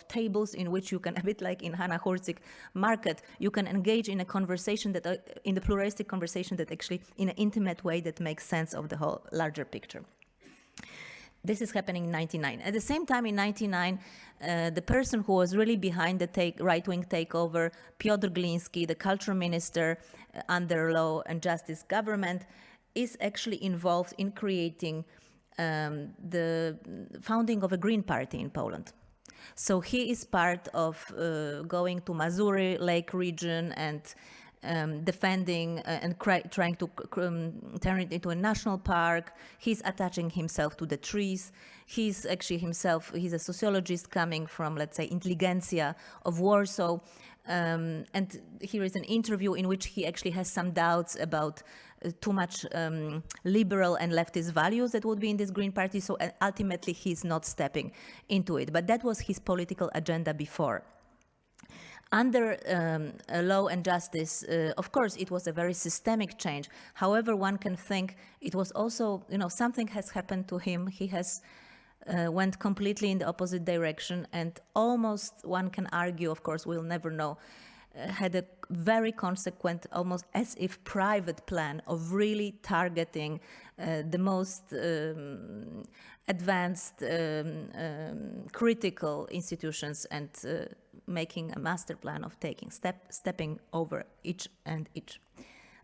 tables in which you can, a bit like in Hanna Hurcik market, you can engage in a conversation that, in the pluralistic conversation that actually in an intimate way that makes sense of the whole larger picture. This is happening in 1999. At the same time, in 1999, the person who was really behind the right-wing takeover, Piotr Gliński, the culture minister under Law and Justice government, is actually involved in creating the founding of a Green Party in Poland. So he is part of going to Mazury Lake region and defending and trying to turn it into a national park. He's attaching himself to the trees. He's actually himself, he's a sociologist coming from, let's say, intelligentsia of Warsaw. And here is an interview in which he actually has some doubts about too much liberal and leftist values that would be in this Green Party. So ultimately, he's not stepping into it. But that was his political agenda before. Under Law and Justice, of course, it was a very systemic change. However, one can think it was also, something has happened to him. He has went completely in the opposite direction, and almost one can argue, of course, we'll never know, had a very consequent, almost as if private plan of really targeting the most advanced critical institutions and making a master plan of stepping over each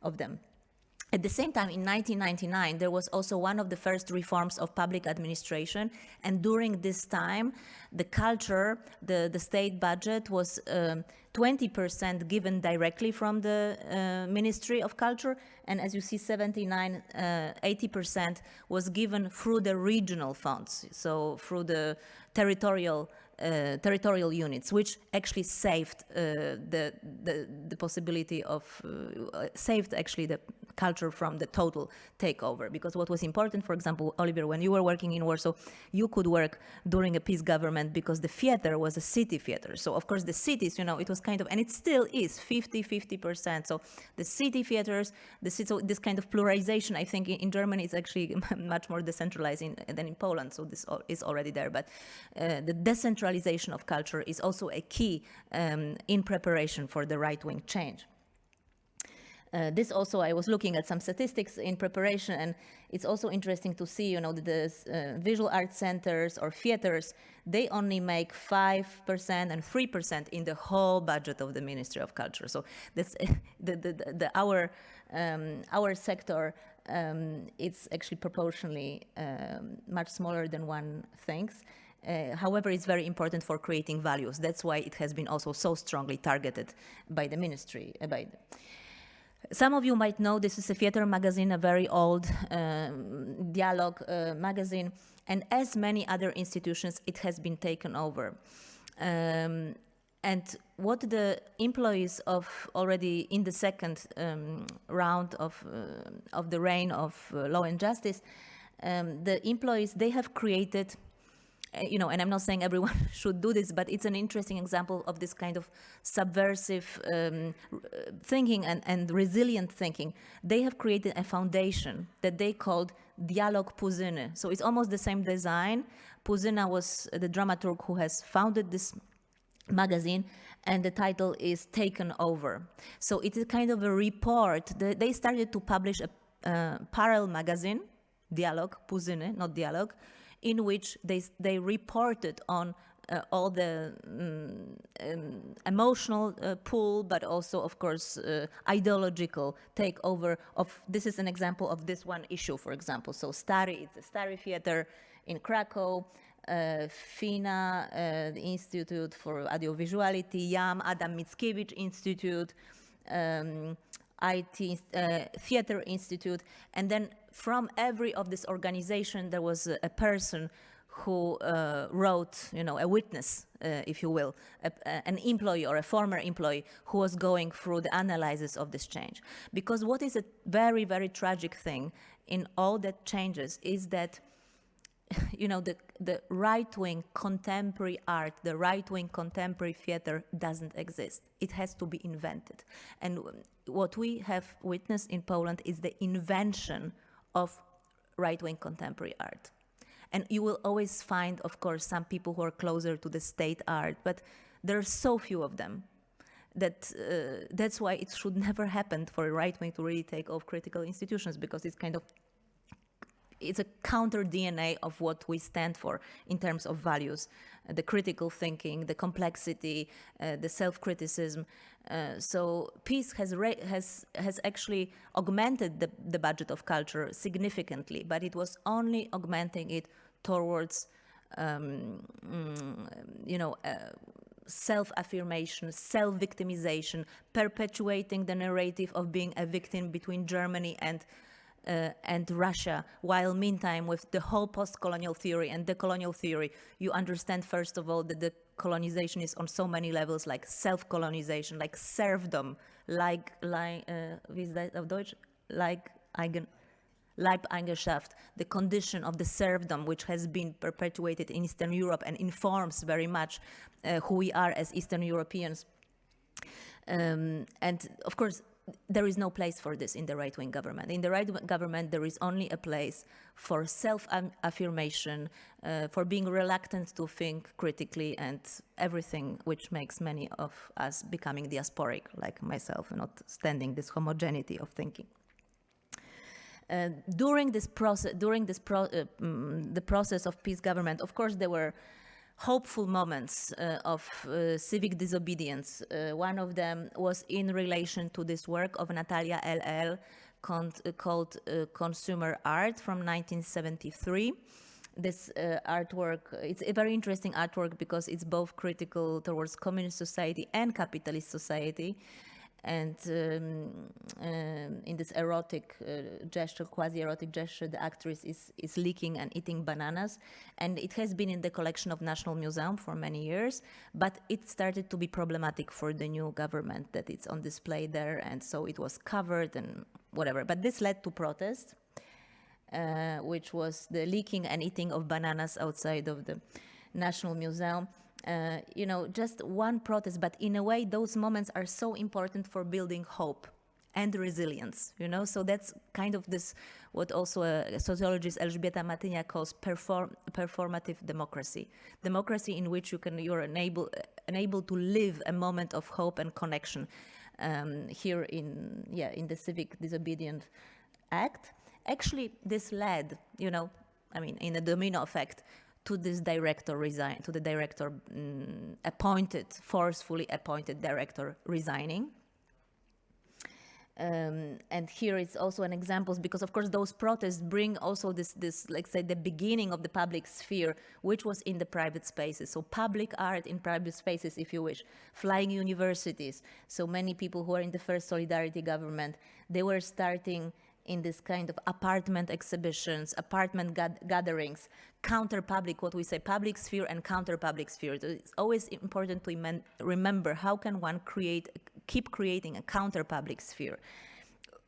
of them. At the same time, in 1999, there was also one of the first reforms of public administration. And during this time, the culture, the state budget was 20% given directly from the Ministry of Culture. And as you see, 80% was given through the regional funds, so through the territorial units, which actually saved the possibility of saved actually the culture from the total takeover. Because what was important, for example, Oliver, when you were working in Warsaw, you could work during a peace government because the theater was a city theater. So of course the cities, it was kind of, and it still is 50%. So the city theaters, so this kind of pluralization, I think in Germany is actually much more decentralized than in Poland. So this is already there. But the decentralization of culture is also a key in preparation for the right-wing change. This also, I was looking at some statistics in preparation, and it's also interesting to see, the visual arts centers or theaters, they only make 5% and 3% in the whole budget of the Ministry of Culture. So that's our sector. It's actually proportionally much smaller than one thinks. However, it's very important for creating values. That's why it has been also so strongly targeted by the ministry. Some of you might know this is a theater magazine, a very old dialogue magazine, and as many other institutions, it has been taken over. And what the employees of already in the second round of the reign of Law and Justice, the employees, they have created you know, and I'm not saying everyone should do this, but it's an interesting example of this kind of subversive thinking and resilient thinking. They have created a foundation that they called Dialog Puzyny. So it's almost the same design. Puzyna was the dramaturg who has founded this magazine, and the title is Taken Over. So it is kind of a report. They started to publish a parallel magazine, Dialog Puzyny, not Dialog, in which they reported on all the emotional pull, but also, of course, ideological takeover of, this is an example of this one issue, for example. So Stary, it's a Stary Theater in Krakow, FINA, the Institute for Audiovisuality, YAM, Adam Mickiewicz Institute, IT, Theater Institute, and then from every of this organization there was a person who wrote, you know, a witness, if you will, an employee or a former employee who was going through the analysis of this change. Because what is a very, very tragic thing in all that changes is that, you know, the right-wing contemporary art, the right-wing contemporary theater doesn't exist. It has to be invented. And what we have witnessed in Poland is the invention of right-wing contemporary art. And you will always find, of course, some people who are closer to the state art, but there are so few of them that that's why it should never happen for a right-wing to really take off critical institutions, because it's kind of, it's a counter DNA of what we stand for in terms of values, the critical thinking, the complexity, the self-criticism. So PiS has actually augmented the budget of culture significantly, but it was only augmenting it towards, you know, self-affirmation, self-victimization, perpetuating the narrative of being a victim between Germany and Russia, while meantime with the whole post-colonial theory and decolonial theory, you understand first of all that the colonization is on so many levels, like self-colonization, like serfdom, like wie ist das auf Deutsch? Like Leibeigenschaft, the condition of the serfdom which has been perpetuated in Eastern Europe and informs very much who we are as Eastern Europeans. And of course, there is no place for this in the right-wing government. In the right-wing government, there is only a place for self-affirmation, for being reluctant to think critically, and everything which makes many of us becoming diasporic, like myself, and not standing this homogeneity of thinking. During this process, the process of PiS government, of course, there were hopeful moments of civic disobedience. One of them was in relation to this work of Natalia L.L. called Consumer Art from 1973. This artwork, it's a very interesting artwork because it's both critical towards communist society and capitalist society. And in this erotic gesture, quasi-erotic gesture, the actress is licking and eating bananas. And it has been in the collection of National Museum for many years, but it started to be problematic for the new government that it's on display there, and so it was covered and whatever. But this led to protest, which was the leaking and eating of bananas outside of the National Museum. You know, just one protest, but in a way, those moments are so important for building hope and resilience, you know? So that's kind of this, what also a sociologist, Elżbieta Matynia, calls performative democracy. Democracy in which you're enabled to live a moment of hope and connection here in the Civic Disobedience Act. Actually, this led, you know, I mean, in a domino effect, to this director resign, to the director forcefully appointed director resigning. And here is also an example, because of course those protests bring also this, like say, the beginning of the public sphere, which was in the private spaces. So public art in private spaces, if you wish, flying universities. So many people who are in the first Solidarity government, they were starting in this kind of apartment exhibitions, apartment gatherings, counter-public, what we say, public sphere and counter-public sphere. So it's always important to remember how can one keep creating a counter-public sphere.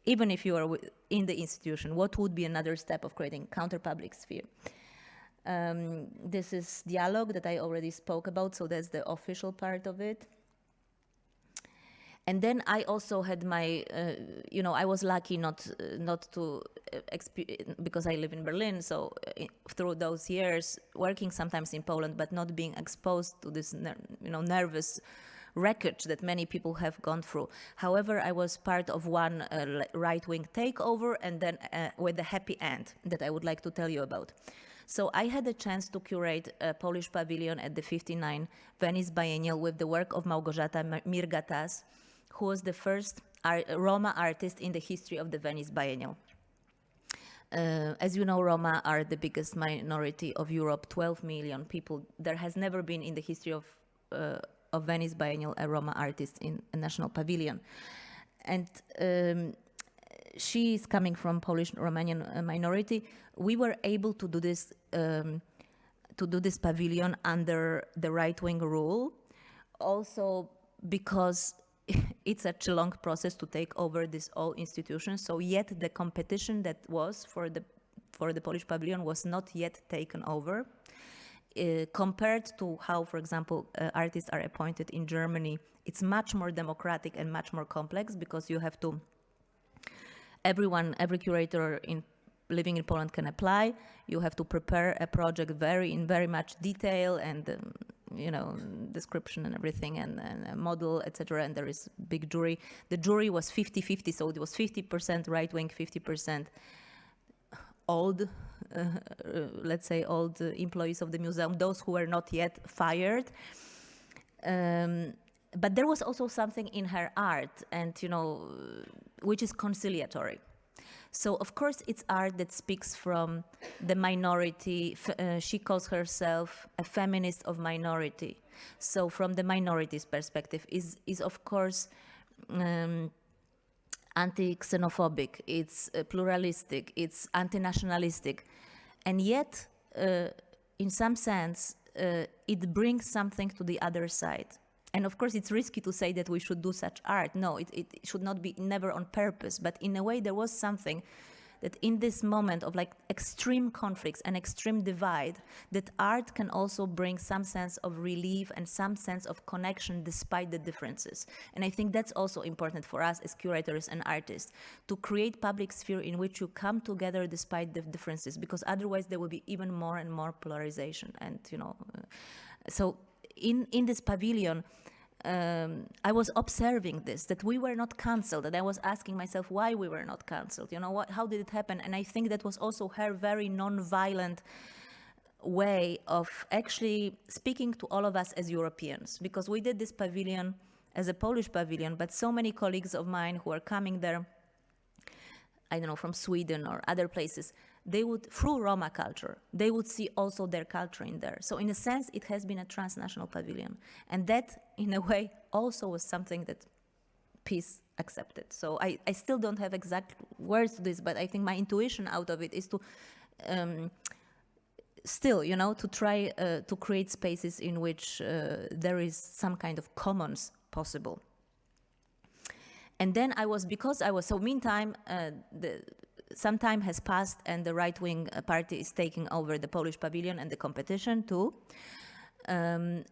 Even if you are in the institution, what would be another step of creating counter-public sphere? This is dialogue that I already spoke about, so that's the official part of it. And then I also had my, I was lucky not to, because I live in Berlin, so through those years, working sometimes in Poland, but not being exposed to this, nervous wreckage that many people have gone through. However, I was part of one right-wing takeover, and then with a happy end that I would like to tell you about. So I had a chance to curate a Polish pavilion at the 59 Venice Biennial with the work of Małgorzata Mirgatas, who was the first Roma artist in the history of the Venice Biennial. As you know, Roma are the biggest minority of Europe, 12 million people. There has never been in the history of Venice Biennial a Roma artist in a national pavilion. And she is coming from Polish-Romanian minority. We were able to do this pavilion under the right-wing rule, also because it's such a long process to take over this all institution. So yet the competition that was for the Polish pavilion was not yet taken over. Compared to how, for example, artists are appointed in Germany, it's much more democratic and much more complex, because you have to, every curator living in Poland can apply. You have to prepare a project in very much detail and description and everything, and a model, etc. And there is big jury. The jury was 50-50, so it was 50% right-wing, 50% old, let's say old employees of the museum, those who were not yet fired. But there was also something in her art, and which is conciliatory. So of course it's art that speaks from the minority. She calls herself a feminist of minority. So from the minority's perspective is of course anti-xenophobic, it's pluralistic, it's anti-nationalistic. And yet, in some sense, it brings something to the other side. And of course, it's risky to say that we should do such art. No, it should not be never on purpose. But in a way, there was something that in this moment of like extreme conflicts and extreme divide, that art can also bring some sense of relief and some sense of connection despite the differences. And I think that's also important for us as curators and artists, to create public sphere in which you come together despite the differences, because otherwise there will be even more and more polarization. And so in this pavilion, I was observing this, that we were not cancelled, and I was asking myself why we were not cancelled. How did it happen? And I think that was also her very non-violent way of actually speaking to all of us as Europeans, because we did this pavilion as a Polish pavilion, but so many colleagues of mine who are coming there, I don't know, from Sweden or other places, they would, through Roma culture, they would see also their culture in there. So in a sense, it has been a transnational pavilion. And that, in a way, also was something that peace accepted. So I still don't have exact words to this, but I think my intuition out of it is to still, to try to create spaces in which there is some kind of commons possible. And then meantime, some time has passed and the right-wing party is taking over the Polish pavilion and the competition too. And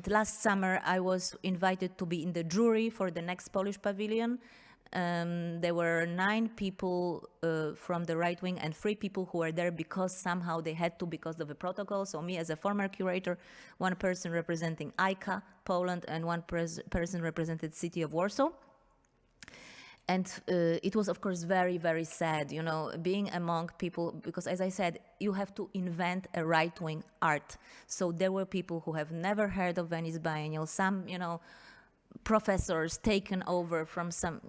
last summer I was invited to be in the jury for the next Polish pavilion. There were 9 people from the right wing and 3 people who were there because somehow they had to because of the protocol. So me as a former curator, 1 person representing ICA, Poland, and 1 person represented city of Warsaw. And it was, of course, very, very sad, being among people, because as I said, you have to invent a right-wing art. So there were people who have never heard of Venice Biennial, some, professors taken over from some,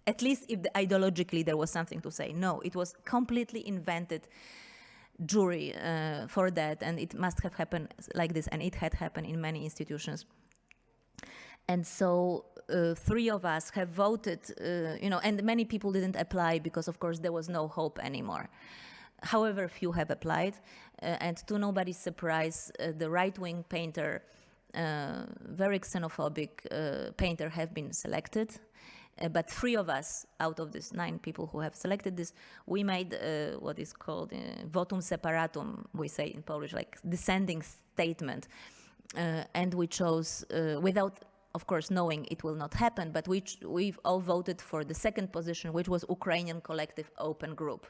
at least if ideologically there was something to say. No, it was completely invented jury for that, and it must have happened like this, and it had happened in many institutions. And so 3 of us have voted, and many people didn't apply because, of course, there was no hope anymore. However, few have applied, and to nobody's surprise, the right-wing painter, very xenophobic painter, have been selected. But 3 of us, out of these 9 people who have selected this, we made what is called votum separatum, we say in Polish, like descending statement. And we chose, without, of course, knowing it will not happen, but we've all voted for the second position, which was Ukrainian Collective Open Group.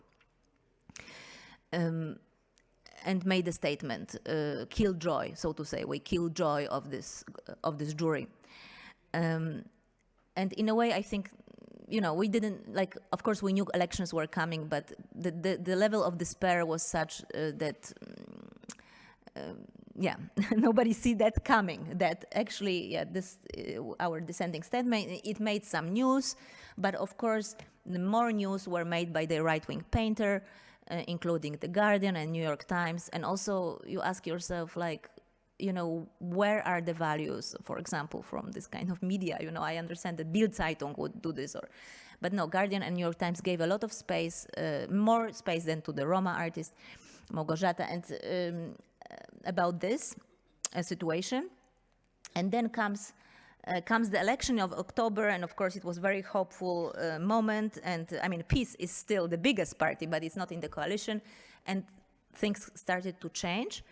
And made a statement, killjoy, so to say. We killjoy of this jury. And in a way, I think, we didn't, like, of course, we knew elections were coming, but the level of despair was such that, nobody see that coming, that actually, our dissenting statement, it made some news, but of course, the more news were made by the right-wing painter, including The Guardian and New York Times, and also you ask yourself, like, where are the values, for example, from this kind of media? I understand that Bild Zeitung would do this, but no, Guardian and New York Times gave a lot of space, more space than to the Roma artist, Małgorzata, and about this situation. And then comes the election of October, and of course it was very hopeful moment, and I mean, PiS is still the biggest party, but it's not in the coalition, and things started to change.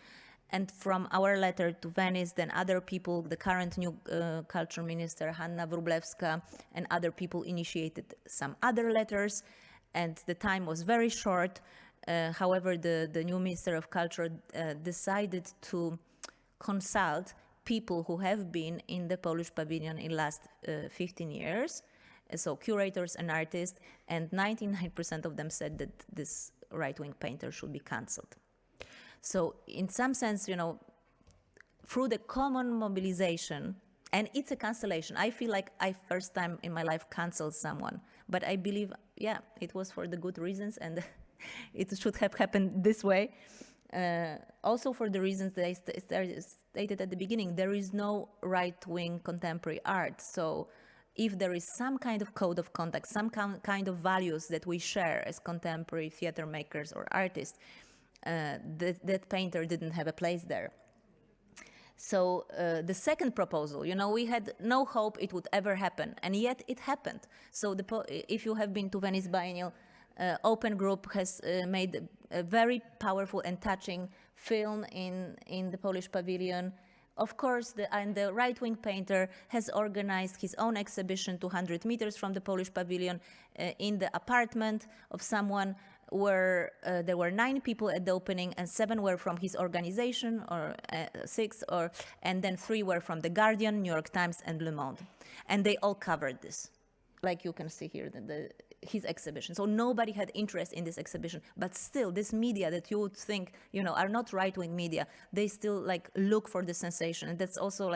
And from our letter to Venice, then other people, the current new culture minister, Hanna Wróblewska, and other people initiated some other letters, and the time was very short. However, the new minister of culture decided to consult people who have been in the Polish pavilion in last 15 years, so curators and artists, and 99% of them said that this right-wing painter should be cancelled. So in some sense, through the common mobilization, and it's a cancellation. I feel like I first time in my life canceled someone, but I believe, it was for the good reasons, and it should have happened this way. Also for the reasons that I stated at the beginning, there is no right-wing contemporary art. So if there is some kind of code of conduct, some kind of values that we share as contemporary theater makers or artists, that painter didn't have a place there. So the second proposal, we had no hope it would ever happen, and yet it happened. So if you have been to Venice Biennial, Open Group has made a very powerful and touching film in the Polish pavilion. Of course, the right-wing painter has organized his own exhibition 200 meters from the Polish pavilion in the apartment of someone where there were 9 people at the opening, and 7 were from his organization, or 6, and then 3 were from The Guardian, New York Times, and Le Monde. And they all covered this, like you can see here, his exhibition. So nobody had interest in this exhibition, but still this media that you would think, are not right-wing media, they still look for the sensation. And that's also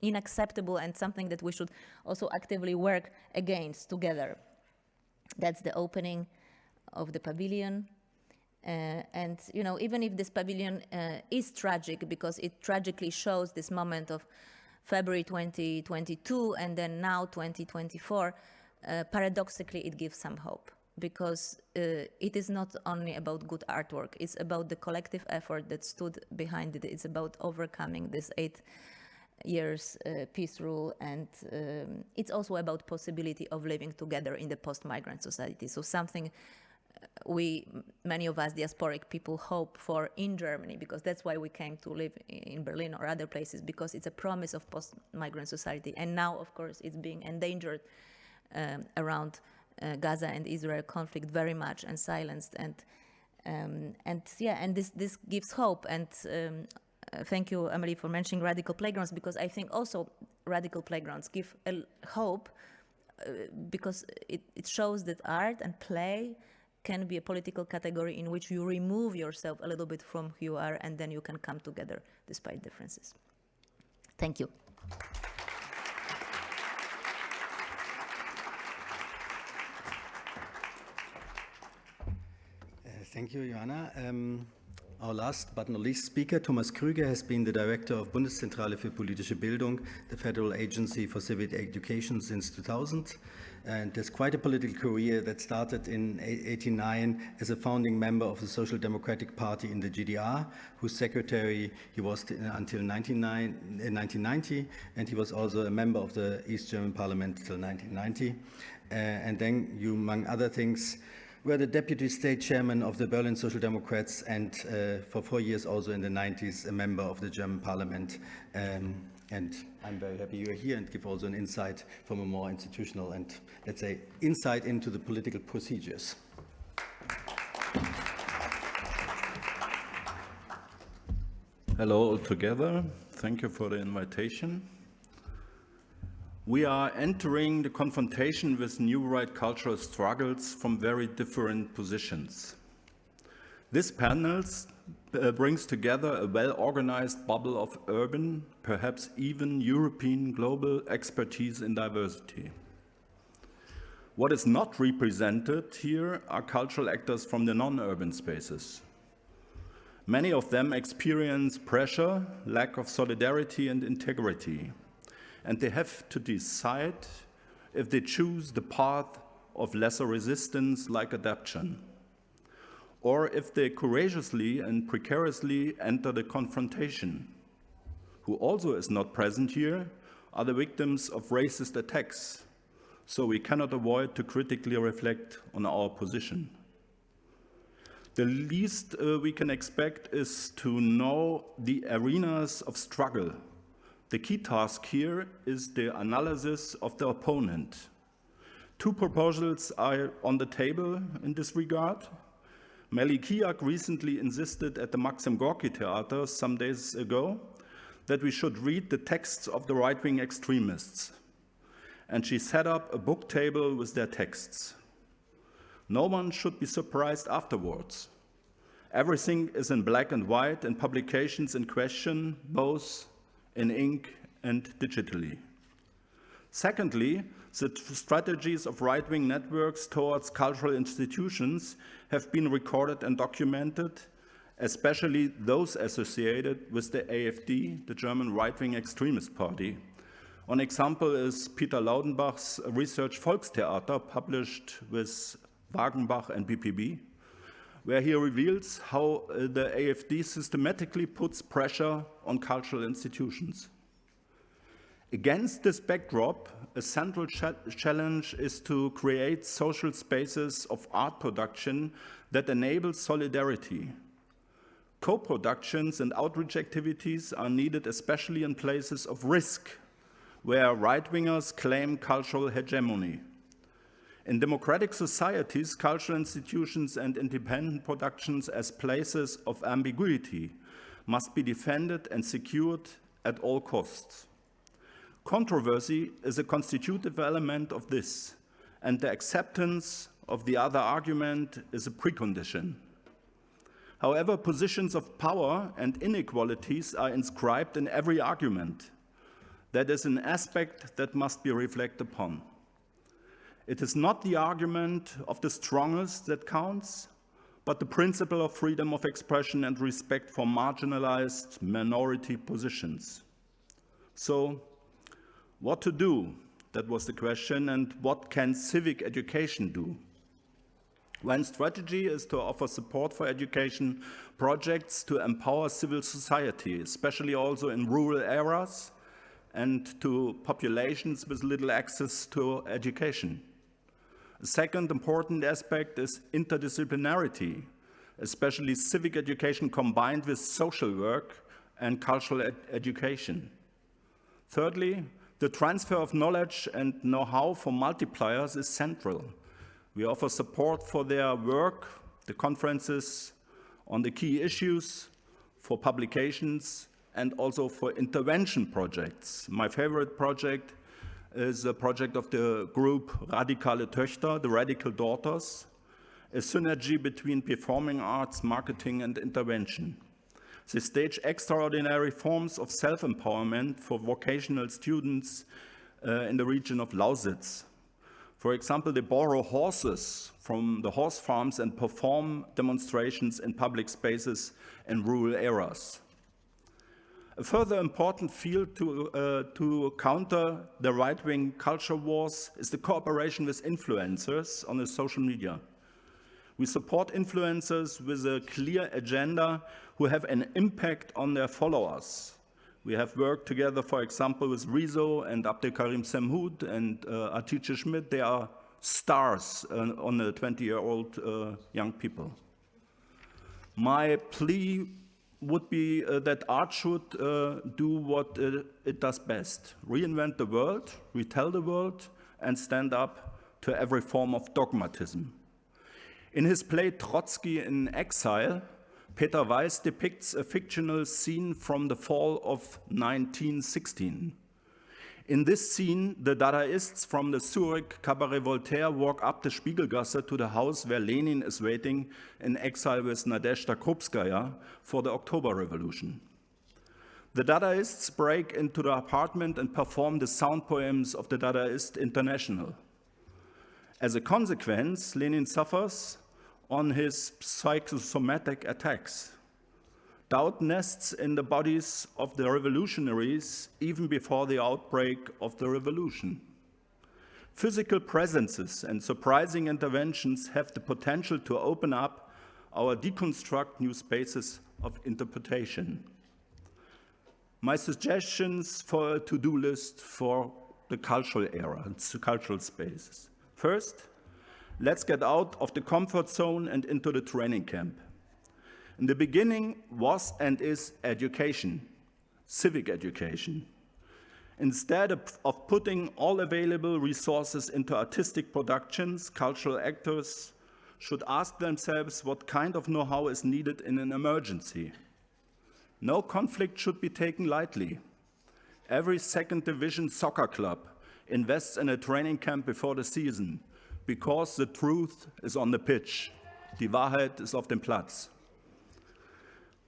unacceptable, and something that we should also actively work against together. That's the opening of the pavilion. And even if this pavilion is tragic, because it tragically shows this moment of February 2022 and then now 2024, paradoxically it gives some hope, because it is not only about good artwork, it's about the collective effort that stood behind it. It's about overcoming this 8 years peace rule, and it's also about possibility of living together in the post-migrant society. So something many of us diasporic people hope for in Germany, because that's why we came to live in Berlin or other places, because it's a promise of post-migrant society. And now, of course, it's being endangered around Gaza and Israel conflict very much, and silenced. And this gives hope. And thank you, Amelie, for mentioning radical playgrounds, because I think also radical playgrounds give hope, because it shows that art and play can be a political category in which you remove yourself a little bit from who you are, and then you can come together despite differences. Thank you. Thank you, Joanna. Our last but not least speaker, Thomas Krüger, has been the director of Bundeszentrale für politische Bildung, the federal agency for civic education, since 2000. And has quite a political career that started in 1989 as a founding member of the Social Democratic Party in the GDR, whose secretary he was until 1990, and he was also a member of the East German Parliament till 1990. And then you, among other things, were the deputy state chairman of the Berlin Social Democrats, and for 4 years also in the 90s a member of the German Parliament. And I'm very happy you're here and give also an insight from a more institutional and, let's say, insight into the political procedures. Hello all together. Thank you for the invitation. We are entering the confrontation with new right cultural struggles from very different positions. This panel brings together a well-organized bubble of urban, perhaps even European global expertise in diversity. What is not represented here are cultural actors from the non-urban spaces. Many of them experience pressure, lack of solidarity and integrity, and they have to decide if they choose the path of lesser resistance like adaptation, or if they courageously and precariously enter the confrontation. Who also is not present here are the victims of racist attacks, so we cannot avoid to critically reflect on our position. The least we can expect is to know the arenas of struggle. The key task here is the analysis of the opponent. 2 proposals are on the table in this regard. Amelie Deuflhard recently insisted at the Maxim Gorki Theater some days ago that we should read the texts of the right-wing extremists. And she set up a book table with their texts. No one should be surprised afterwards. Everything is in black and white and publications in question, both in ink and digitally. Secondly, the strategies of right-wing networks towards cultural institutions have been recorded and documented, especially those associated with the AfD, the German right-wing extremist party. One example is Peter Laudenbach's research Volkstheater, published with Wagenbach and BPB, where he reveals how the AfD systematically puts pressure on cultural institutions. Against this backdrop, a central challenge is to create social spaces of art production that enable solidarity. Co-productions and outreach activities are needed especially in places of risk, where right-wingers claim cultural hegemony. In democratic societies, cultural institutions and independent productions as places of ambiguity must be defended and secured at all costs. Controversy is a constitutive element of this, and the acceptance of the other argument is a precondition. However, positions of power and inequalities are inscribed in every argument. That is an aspect that must be reflected upon. It is not the argument of the strongest that counts, but the principle of freedom of expression and respect for marginalized minority positions. So, what to do? That was the question, and what can civic education do? One strategy is to offer support for education projects to empower civil society, especially also in rural areas and to populations with little access to education. A second important aspect is interdisciplinarity, especially civic education combined with social work and cultural education. Thirdly, the transfer of knowledge and know-how for multipliers is central. We offer support for their work, the conferences on the key issues, for publications, and also for intervention projects. My favorite project is a project of the group Radikale Töchter, the Radical Daughters, a synergy between performing arts, marketing, and intervention. They stage extraordinary forms of self-empowerment for vocational students in the region of Lausitz. For example, they borrow horses from the horse farms and perform demonstrations in public spaces in rural areas. A further important field to counter the right-wing culture wars is the cooperation with influencers on the social media. We support influencers with a clear agenda who have an impact on their followers. We have worked together, for example, with Rezo and Abdelkarim Semhoud and Atice Schmidt. They are stars on the 20-year-old young people. My plea would be that art should do what it does best: reinvent the world, retell the world, and stand up to every form of dogmatism. In his play Trotsky in Exile, Peter Weiss depicts a fictional scene from the fall of 1916. In this scene, the Dadaists from the Zurich Cabaret Voltaire walk up the Spiegelgasse to the house where Lenin is waiting in exile with Nadezhda Krupskaya for the October Revolution. The Dadaists break into the apartment and perform the sound poems of the Dadaist International. As a consequence, Lenin suffers on his psychosomatic attacks. Doubt nests in the bodies of the revolutionaries even before the outbreak of the revolution. Physical presences and surprising interventions have the potential to open up or deconstruct new spaces of interpretation. My suggestions for a to-do list for the cultural era and cultural spaces. First, let's get out of the comfort zone and into the training camp. In the beginning was and is education, civic education. Instead of putting all available resources into artistic productions, cultural actors should ask themselves what kind of know-how is needed in an emergency. No conflict should be taken lightly. Every second division soccer club invests in a training camp before the season because the truth is on the pitch. Die Wahrheit ist auf dem Platz.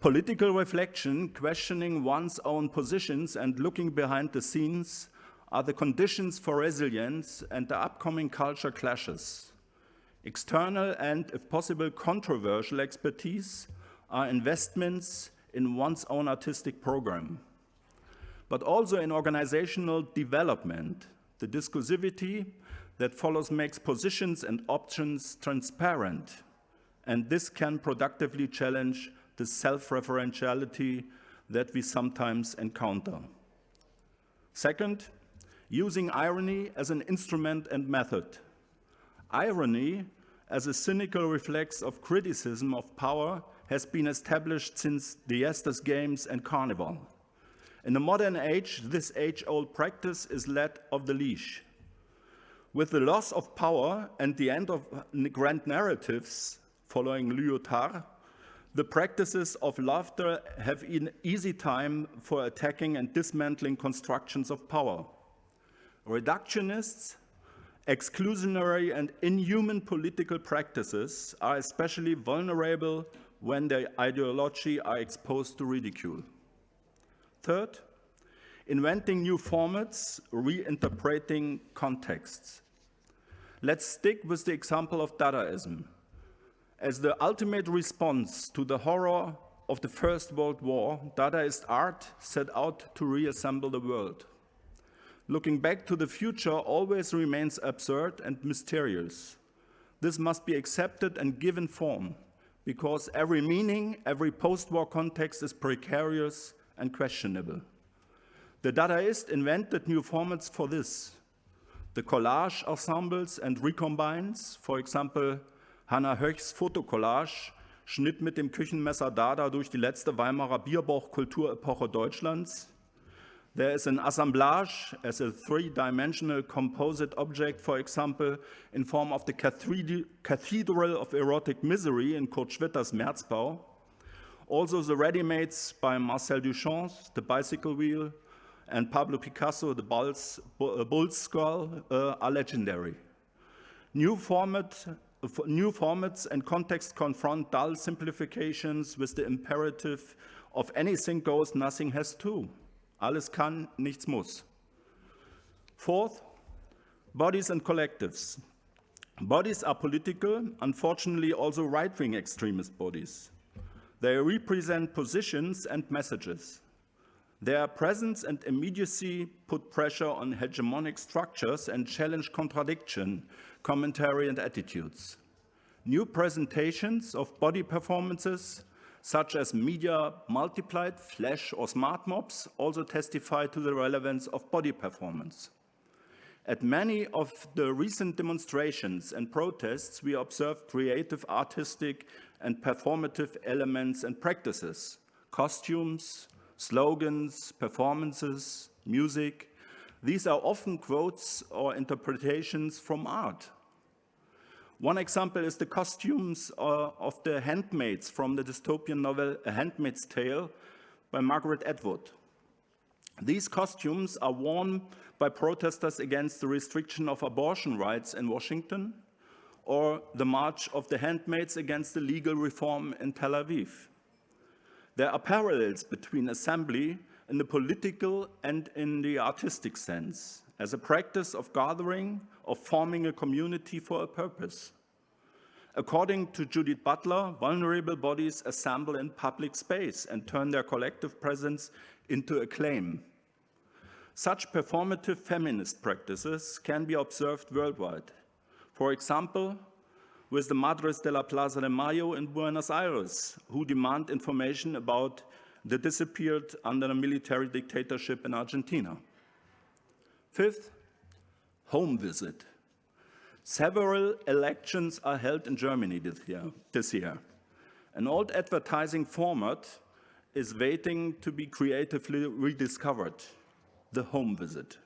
Political reflection, questioning one's own positions and looking behind the scenes are the conditions for resilience and the upcoming culture clashes. External and, if possible, controversial expertise are investments in one's own artistic program, but also in organizational development. The discursivity that follows makes positions and options transparent, and this can productively challenge the self-referentiality that we sometimes encounter. Second, using irony as an instrument and method. Irony, as a cynical reflex of criticism of power, has been established since the Yesters Games and Carnival. In the modern age, this age-old practice is led off the leash. With the loss of power and the end of grand narratives following Lyotard, the practices of laughter have an easy time for attacking and dismantling constructions of power. Reductionists, exclusionary and inhuman political practices are especially vulnerable when their ideology are exposed to ridicule. Third, inventing new formats, reinterpreting contexts. Let's stick with the example of Dadaism. As the ultimate response to the horror of the First World War, Dadaist art set out to reassemble the world. Looking back to the future always remains absurd and mysterious. This must be accepted and given form, because every meaning, every post-war context is precarious and questionable. The Dadaists invented new formats for this. The collage ensembles and recombines, for example, Hannah Höchs Fotokollage, Schnitt mit dem Küchenmesser Dada durch die letzte Weimarer Bierbauch-Kulturepoche Deutschlands. There is an assemblage as a three-dimensional composite object, for example, in form of the Cathedral of Erotic Misery in Kurt Schwitter's Märzbau. Also the ready-mades by Marcel Duchamp, the bicycle wheel, and Pablo Picasso, the bull's skull, are legendary. New formats and context confront dull simplifications with the imperative of anything goes, nothing has to. Alles kann, nichts muss. Fourth, Bodies and collectives. Bodies are political, unfortunately also right-wing extremist bodies. They represent positions and messages. Their presence and immediacy put pressure on hegemonic structures and challenge contradiction, commentary, and attitudes. New presentations of body performances, such as media multiplied, flash, or smart mobs, also testify to the relevance of body performance. At many of the recent demonstrations and protests, we observed creative, artistic, and performative elements and practices, costumes, slogans, performances, music. These are often quotes or interpretations from art. One example is the costumes of the handmaids from the dystopian novel A Handmaid's Tale by Margaret Atwood. These costumes are worn by protesters against the restriction of abortion rights in Washington, or the March of the Handmaids against the legal reform in Tel Aviv. There are parallels between assembly in the political and in the artistic sense, as a practice of gathering, of forming a community for a purpose. According to Judith Butler, vulnerable bodies assemble in public space and turn their collective presence into a claim. Such performative feminist practices can be observed worldwide. For example, with the Madres de la Plaza de Mayo in Buenos Aires, who demand information about the disappeared under a military dictatorship in Argentina. Fifth, home visit. Several elections are held in Germany this year. An old advertising format is waiting to be creatively rediscovered, the home visit.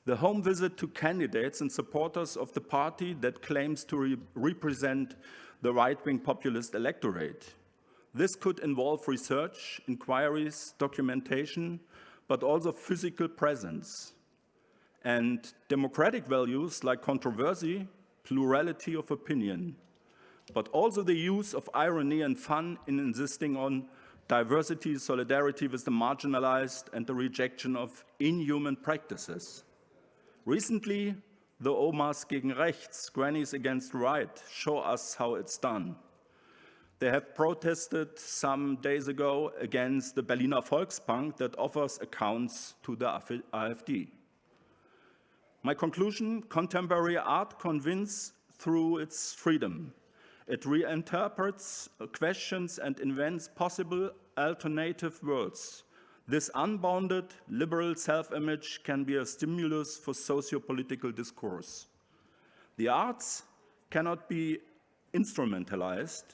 The home visit to candidates and supporters of the party that claims to represent the right-wing populist electorate. This could involve research, inquiries, documentation, but also physical presence. And democratic values like controversy, plurality of opinion, but also the use of irony and fun in insisting on diversity, solidarity with the marginalized, and the rejection of inhuman practices. Recently, the Omas gegen Rechts, Grannies Against Right, show us how it's done. They have protested some days ago against the Berliner Volksbank that offers accounts to the AfD. My conclusion, contemporary art convinces through its freedom. It reinterprets, questions, and invents possible alternative worlds. This unbounded liberal self-image can be a stimulus for socio-political discourse. The arts cannot be instrumentalized,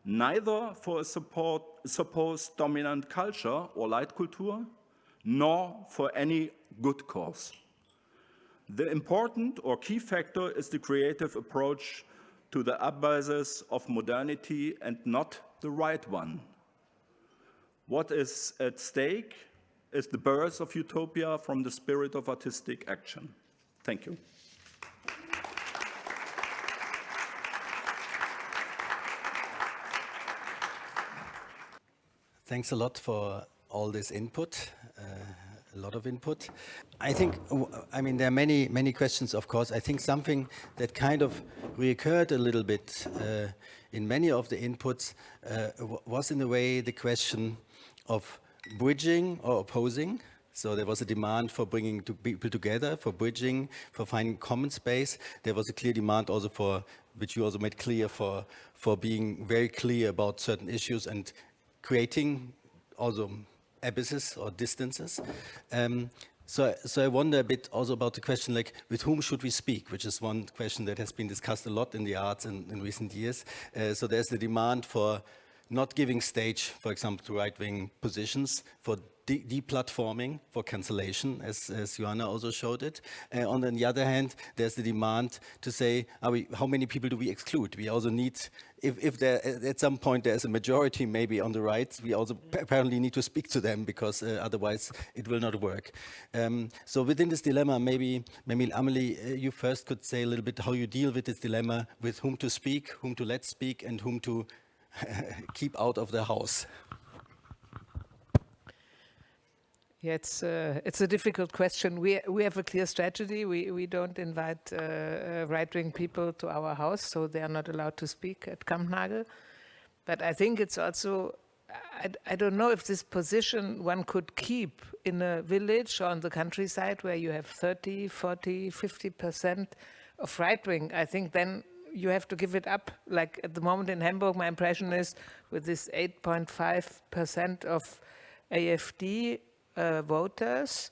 neither for a supposed dominant culture or Leitkultur, nor for any good cause. The important or key factor is the creative approach to the abuses of modernity and not the right one. What is at stake is the birth of utopia from the spirit of artistic action. Thank you. Thanks a lot for all this input, a lot of input. I think, there are many questions, of course. I think something that kind of reoccurred a little bit in many of the inputs was in a way the question of bridging or opposing. So there was a demand for bringing people together, for bridging, for finding common space. There was a clear demand also for, which you also made clear, for being very clear about certain issues and creating also abysses or distances. So I wonder a bit also about the question, like, with whom should we speak, which is one question that has been discussed a lot in the arts in recent years. So there's the demand for not giving stage, for example, to right-wing positions, for deplatforming, for cancellation, as Joanna also showed it. On the other hand, there's the demand to say, how many people do we exclude? We also need, if there at some point there's a majority maybe on the right, we also apparently need to speak to them, because otherwise it will not work. So within this dilemma, maybe Amelie, you first could say a little bit how you deal with this dilemma, with whom to speak, whom to let speak, and whom to keep out of the house. Yeah, it's a difficult question. We have a clear strategy. We don't invite right-wing people to our house, so they are not allowed to speak at Kampnagel. But I think it's also, I don't know if this position one could keep in a village or on the countryside where you have 30, 40, 50% of right-wing. I think then you have to give it up. Like at the moment in Hamburg, my impression is with this 8.5% of AfD voters,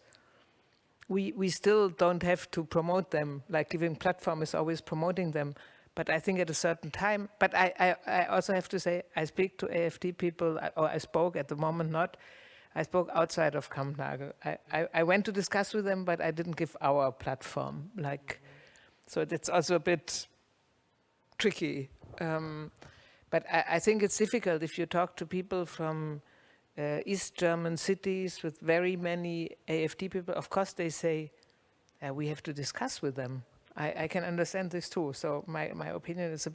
we still don't have to promote them. Like Living Platform is always promoting them. But I think at a certain time, but I also have to say, I speak to AfD people, or I spoke at the moment not, I spoke outside of Kampnagel. I went to discuss with them, but I didn't give our platform. So it's also a bit tricky. But I think it's difficult if you talk to people from East German cities with very many AfD people. Of course, they say, we have to discuss with them. I can understand this too. So my opinion is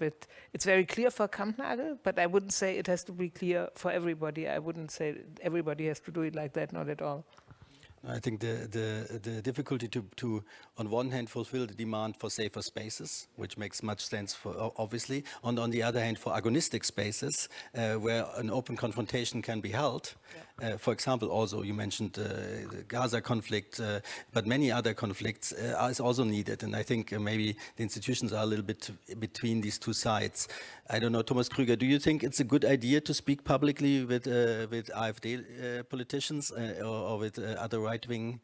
it's very clear for Kampnagel, but I wouldn't say it has to be clear for everybody. I wouldn't say everybody has to do it like that, not at all. I think the difficulty to on one hand fulfill the demand for safer spaces, which makes much sense for obviously, on the other hand for agonistic spaces where an open confrontation can be held. Yeah. For example, also you mentioned the Gaza conflict, but many other conflicts is also needed, and I think maybe the institutions are a little bit between these two sides. I don't know, Thomas Krüger, do you think it's a good idea to speak publicly with AfD politicians or with other right-wing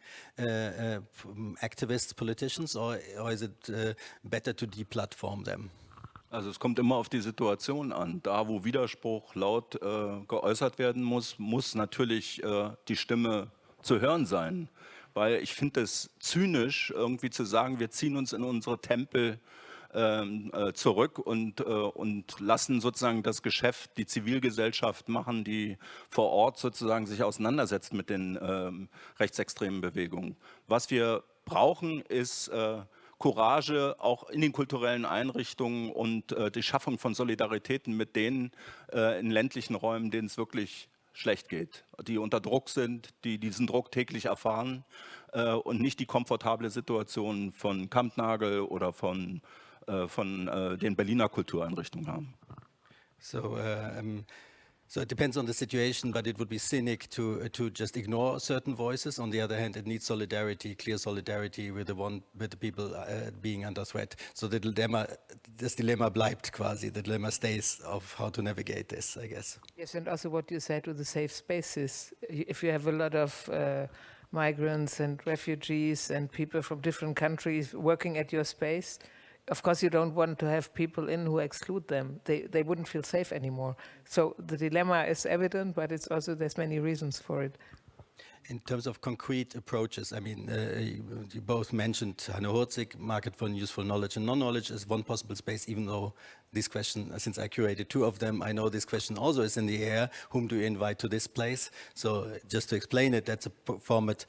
activist politicians, or is it better to deplatform them? Also es kommt immer auf die Situation an. Da, wo Widerspruch laut geäußert werden muss, muss natürlich die Stimme zu hören sein. Weil ich finde es zynisch, irgendwie zu sagen, wir ziehen uns in unsere Tempel zurück und lassen sozusagen das Geschäft, die Zivilgesellschaft machen, die vor Ort sozusagen sich auseinandersetzt mit den rechtsextremen Bewegungen. Was wir brauchen, ist Courage auch in den kulturellen Einrichtungen und die Schaffung von Solidaritäten mit denen in ländlichen Räumen, denen es wirklich schlecht geht, die unter Druck sind, die diesen Druck täglich erfahren und nicht die komfortable Situation von Kampnagel oder von den Berliner Kultureinrichtungen haben. So it depends on the situation, but it would be cynic to just ignore certain voices. On the other hand, it needs solidarity, clear solidarity with the people being under threat. So das Dilemma bleibt quasi, the dilemma stays of how to navigate this, I guess. Yes, and also what you said with the safe spaces. If you have a lot of migrants and refugees and people from different countries working at your space, of course, you don't want to have people in who exclude them. They wouldn't feel safe anymore. So the dilemma is evident, but it's also there's many reasons for it. In terms of concrete approaches, I mean, you both mentioned Hanno Hurzig, Market for Useful Knowledge and Non-Knowledge as one possible space, even though this question, since I curated two of them, I know this question also is in the air. Whom do you invite to this place? So just to explain it, that's a format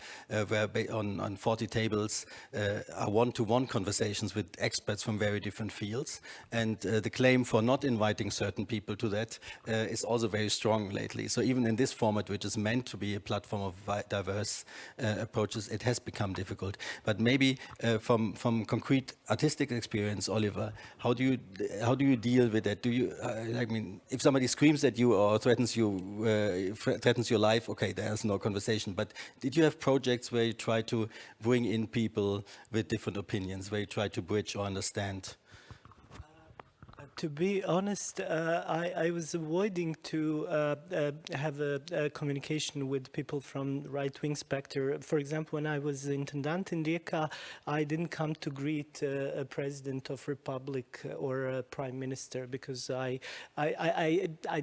where on 40 tables are one-to-one conversations with experts from very different fields. And the claim for not inviting certain people to that is also very strong lately. So even in this format, which is meant to be a platform of diverse approaches, it has become difficult. But maybe from concrete artistic experience, Oliver, how do you deal with that? Do you, I mean, if somebody screams at you or threatens your life, okay, there's no conversation. But did you have projects where you try to bring in people with different opinions, where you try to bridge or understand? To be honest, I was avoiding to have a communication with people from right-wing spectrum. For example, when I was intendant in Rijeka, I didn't come to greet a president of republic or a prime minister because I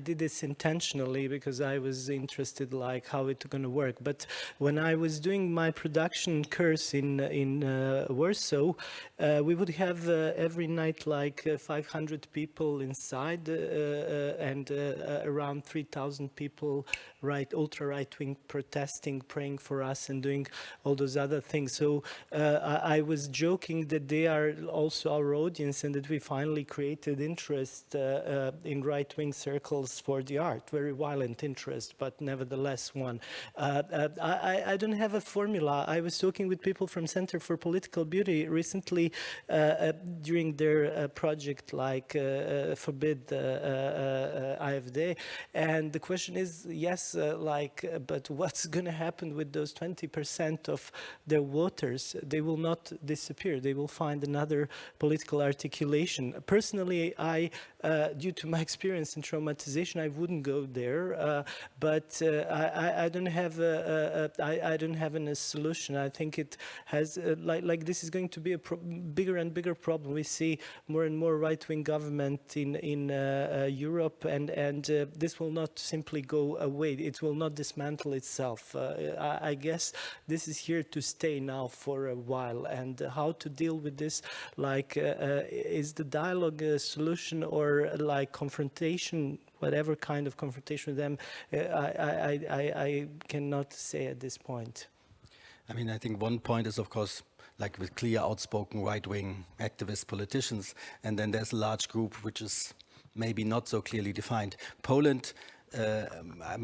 did this intentionally because I was interested like how it's going to work. But when I was doing my production course in Warsaw, we would have every night like 500 people inside and around 3,000 people ultra right-wing protesting, praying for us and doing all those other things. So I was joking that they are also our audience and that we finally created interest in right-wing circles for the art, very violent interest, but nevertheless one. I don't have a formula. I was talking with people from Center for Political Beauty recently during their project like Forbid AfD, and the question is, yes, but what's going to happen with those 20% of their voters? They will not disappear. They will find another political articulation. Personally, due to my experience in traumatization, I wouldn't go there, but I don't have I don't have a solution. I think it has like this is going to be a bigger and bigger problem. We see more and more right-wing government in Europe, and this will not simply go away. It will not dismantle itself. I guess this is here to stay now for a while. And how to deal with this? Is the dialogue a solution, or like confrontation? Whatever kind of confrontation with them, I cannot say at this point. I mean, I think one point is, of course, like with clear, outspoken right-wing activist politicians, and then there's a large group which is maybe not so clearly defined. Poland,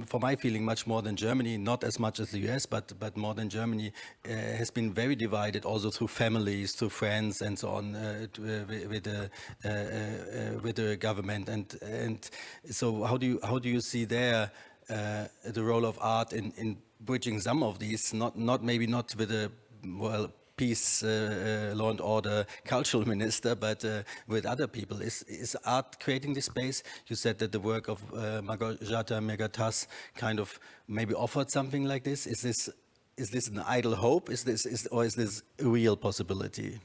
for my feeling, much more than Germany, not as much as the US, but more than Germany, has been very divided also through families, through friends, and so on, with the government. And so, how do you see there the role of art in bridging some of these? Maybe not with a peace, law and order, cultural minister, but with other people. Is art creating this space? You said that the work of Małgorzata Megatas kind of maybe offered something like this. Is this an idle hope? Or is this a real possibility?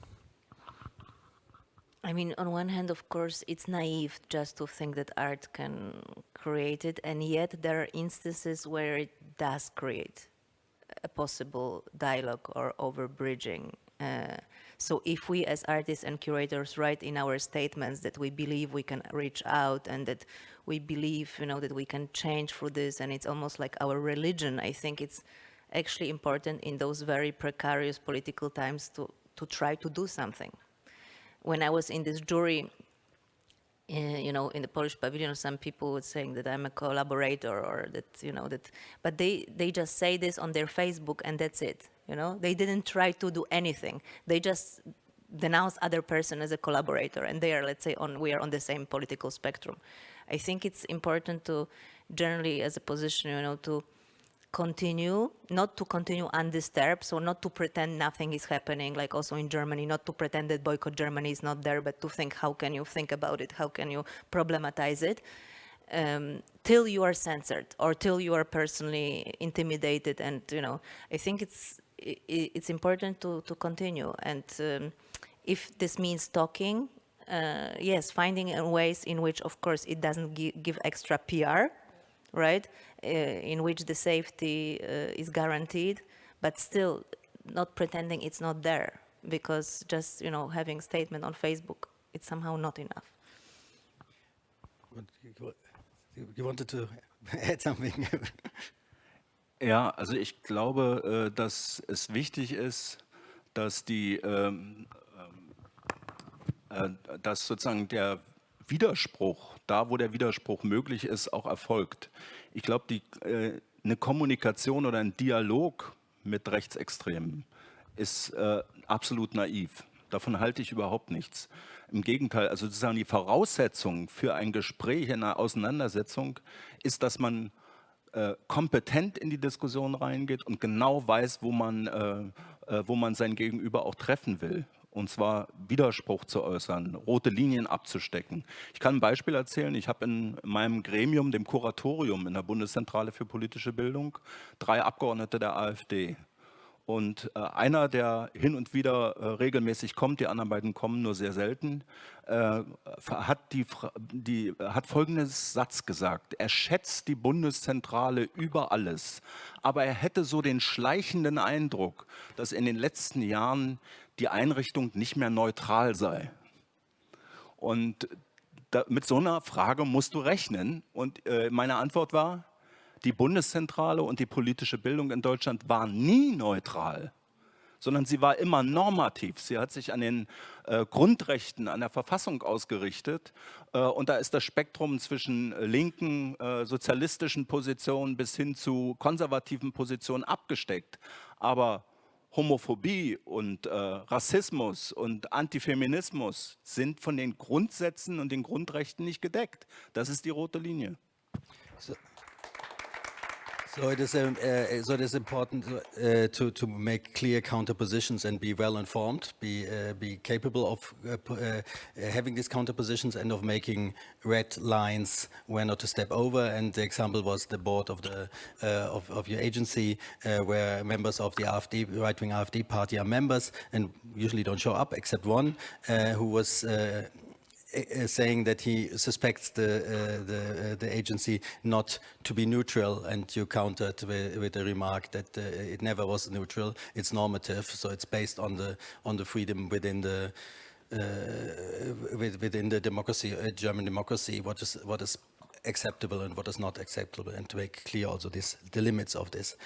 I mean, on one hand, of course, it's naive just to think that art can create it, and yet there are instances where it does create a possible dialogue or overbridging. So if we as artists and curators write in our statements that we believe we can reach out and that we believe, that we can change through this, and it's almost like our religion, I think it's actually important in those very precarious political times to try to do something. When I was in this jury, in the Polish pavilion, some people were saying that I'm a collaborator, or that, but they just say this on their Facebook and that's it. They didn't try to do anything. They just denounce other person as a collaborator, and they are, let's say, we are on the same political spectrum. I think it's important to generally, as a position, to continue, not to continue undisturbed, so not to pretend nothing is happening, like also in Germany, not to pretend that boycott Germany is not there, but to think, how can you think about it, how can you problematize it, till you are censored or till you are personally intimidated. And I think it's important to continue, and if this means talking, yes, finding ways in which, of course, it doesn't give extra PR, right, in which the safety is guaranteed, but still not pretending it's not there, because just having statement on Facebook, it's somehow not enough. You wanted to add something? Ja, also ich glaube, dass es wichtig ist, dass dass sozusagen der Widerspruch, da wo der Widerspruch möglich ist, auch erfolgt. Ich glaube, eine Kommunikation oder ein Dialog mit Rechtsextremen ist absolut naiv. Davon halte ich überhaupt nichts. Im Gegenteil, also sozusagen die Voraussetzung für ein Gespräch, eine Auseinandersetzung ist, dass man kompetent in die Diskussion reingeht und genau weiß, wo man sein Gegenüber auch treffen will. Und zwar Widerspruch zu äußern, rote Linien abzustecken. Ich kann ein Beispiel erzählen. Ich habe in meinem Gremium, dem Kuratorium in der Bundeszentrale für politische Bildung, 3 Abgeordnete der AfD. Und einer, der hin und wieder regelmäßig kommt, die anderen beiden kommen nur sehr selten, hat folgenden Satz gesagt: Er schätzt die Bundeszentrale über alles, aber er hätte so den schleichenden Eindruck, dass in den letzten Jahren die Einrichtung nicht mehr neutral sei. Und mit so einer Frage musst du rechnen. Und meine Antwort war: die Bundeszentrale und die politische Bildung in Deutschland war nie neutral, sondern sie war immer normativ. Sie hat sich an den Grundrechten, an der Verfassung ausgerichtet. Und da ist das Spektrum zwischen linken, sozialistischen Positionen bis hin zu konservativen Positionen abgesteckt. Aber Homophobie und Rassismus und Antifeminismus sind von den Grundsätzen und den Grundrechten nicht gedeckt. Das ist die rote Linie. So it is important to make clear counterpositions and be well informed, be capable of having these counterpositions and of making red lines where not to step over. And the example was the board of the of your agency, where members of the AfD, right-wing AfD party, are members and usually don't show up, except one who was. Saying that he suspects the agency not to be neutral, and you countered with the remark that it never was neutral. It's normative, so it's based on the freedom within the within the democracy, German democracy. What is acceptable and what is not acceptable, and to make clear also the limits of this.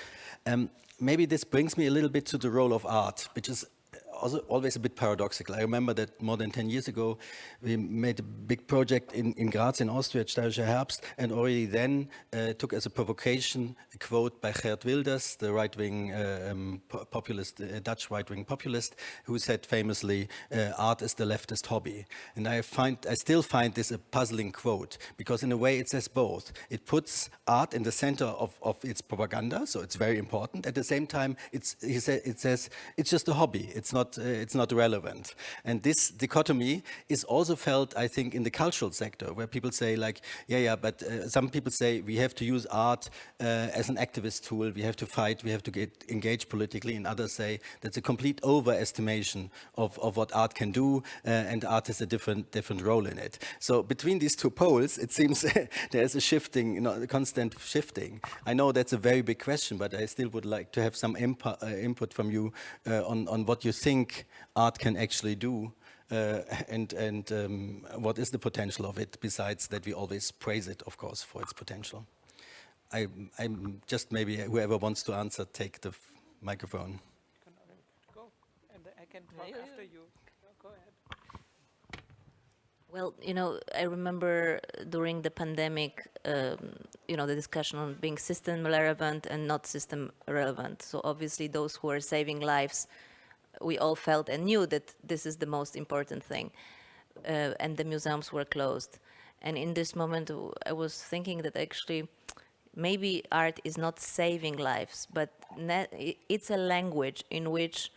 Maybe this brings me a little bit to the role of art, which is also always a bit paradoxical. I remember that more than 10 years ago, we made a big project in Graz in Austria at Steirischer Herbst, and already then took as a provocation a quote by Geert Wilders, the right-wing populist, Dutch right-wing populist, who said famously, art is the leftist hobby. And I still find this a puzzling quote, because in a way it says both. It puts art in the center of its propaganda, so it's very important. At the same time, it says it's just a hobby. It's not relevant. And this dichotomy is also felt, I think, in the cultural sector, where people say like, but some people say we have to use art as an activist tool, we have to fight, we have to get engaged politically, and others say that's a complete overestimation of what art can do, and art has a different role in it. So between these two poles, it seems there's a shifting, a constant shifting. I know that's a very big question, but I still would like to have some input from you on what you think art can actually do, and what is the potential of it, besides that we always praise it, of course, for its potential. I'm just, maybe whoever wants to answer, take the microphone. Go, and I can talk after you. Go ahead. Well, I remember during the pandemic, the discussion on being system relevant and not system relevant. So obviously those who are saving lives, we all felt and knew that this is the most important thing, and the museums were closed. And in this moment, I was thinking that actually maybe art is not saving lives, but it's a language in which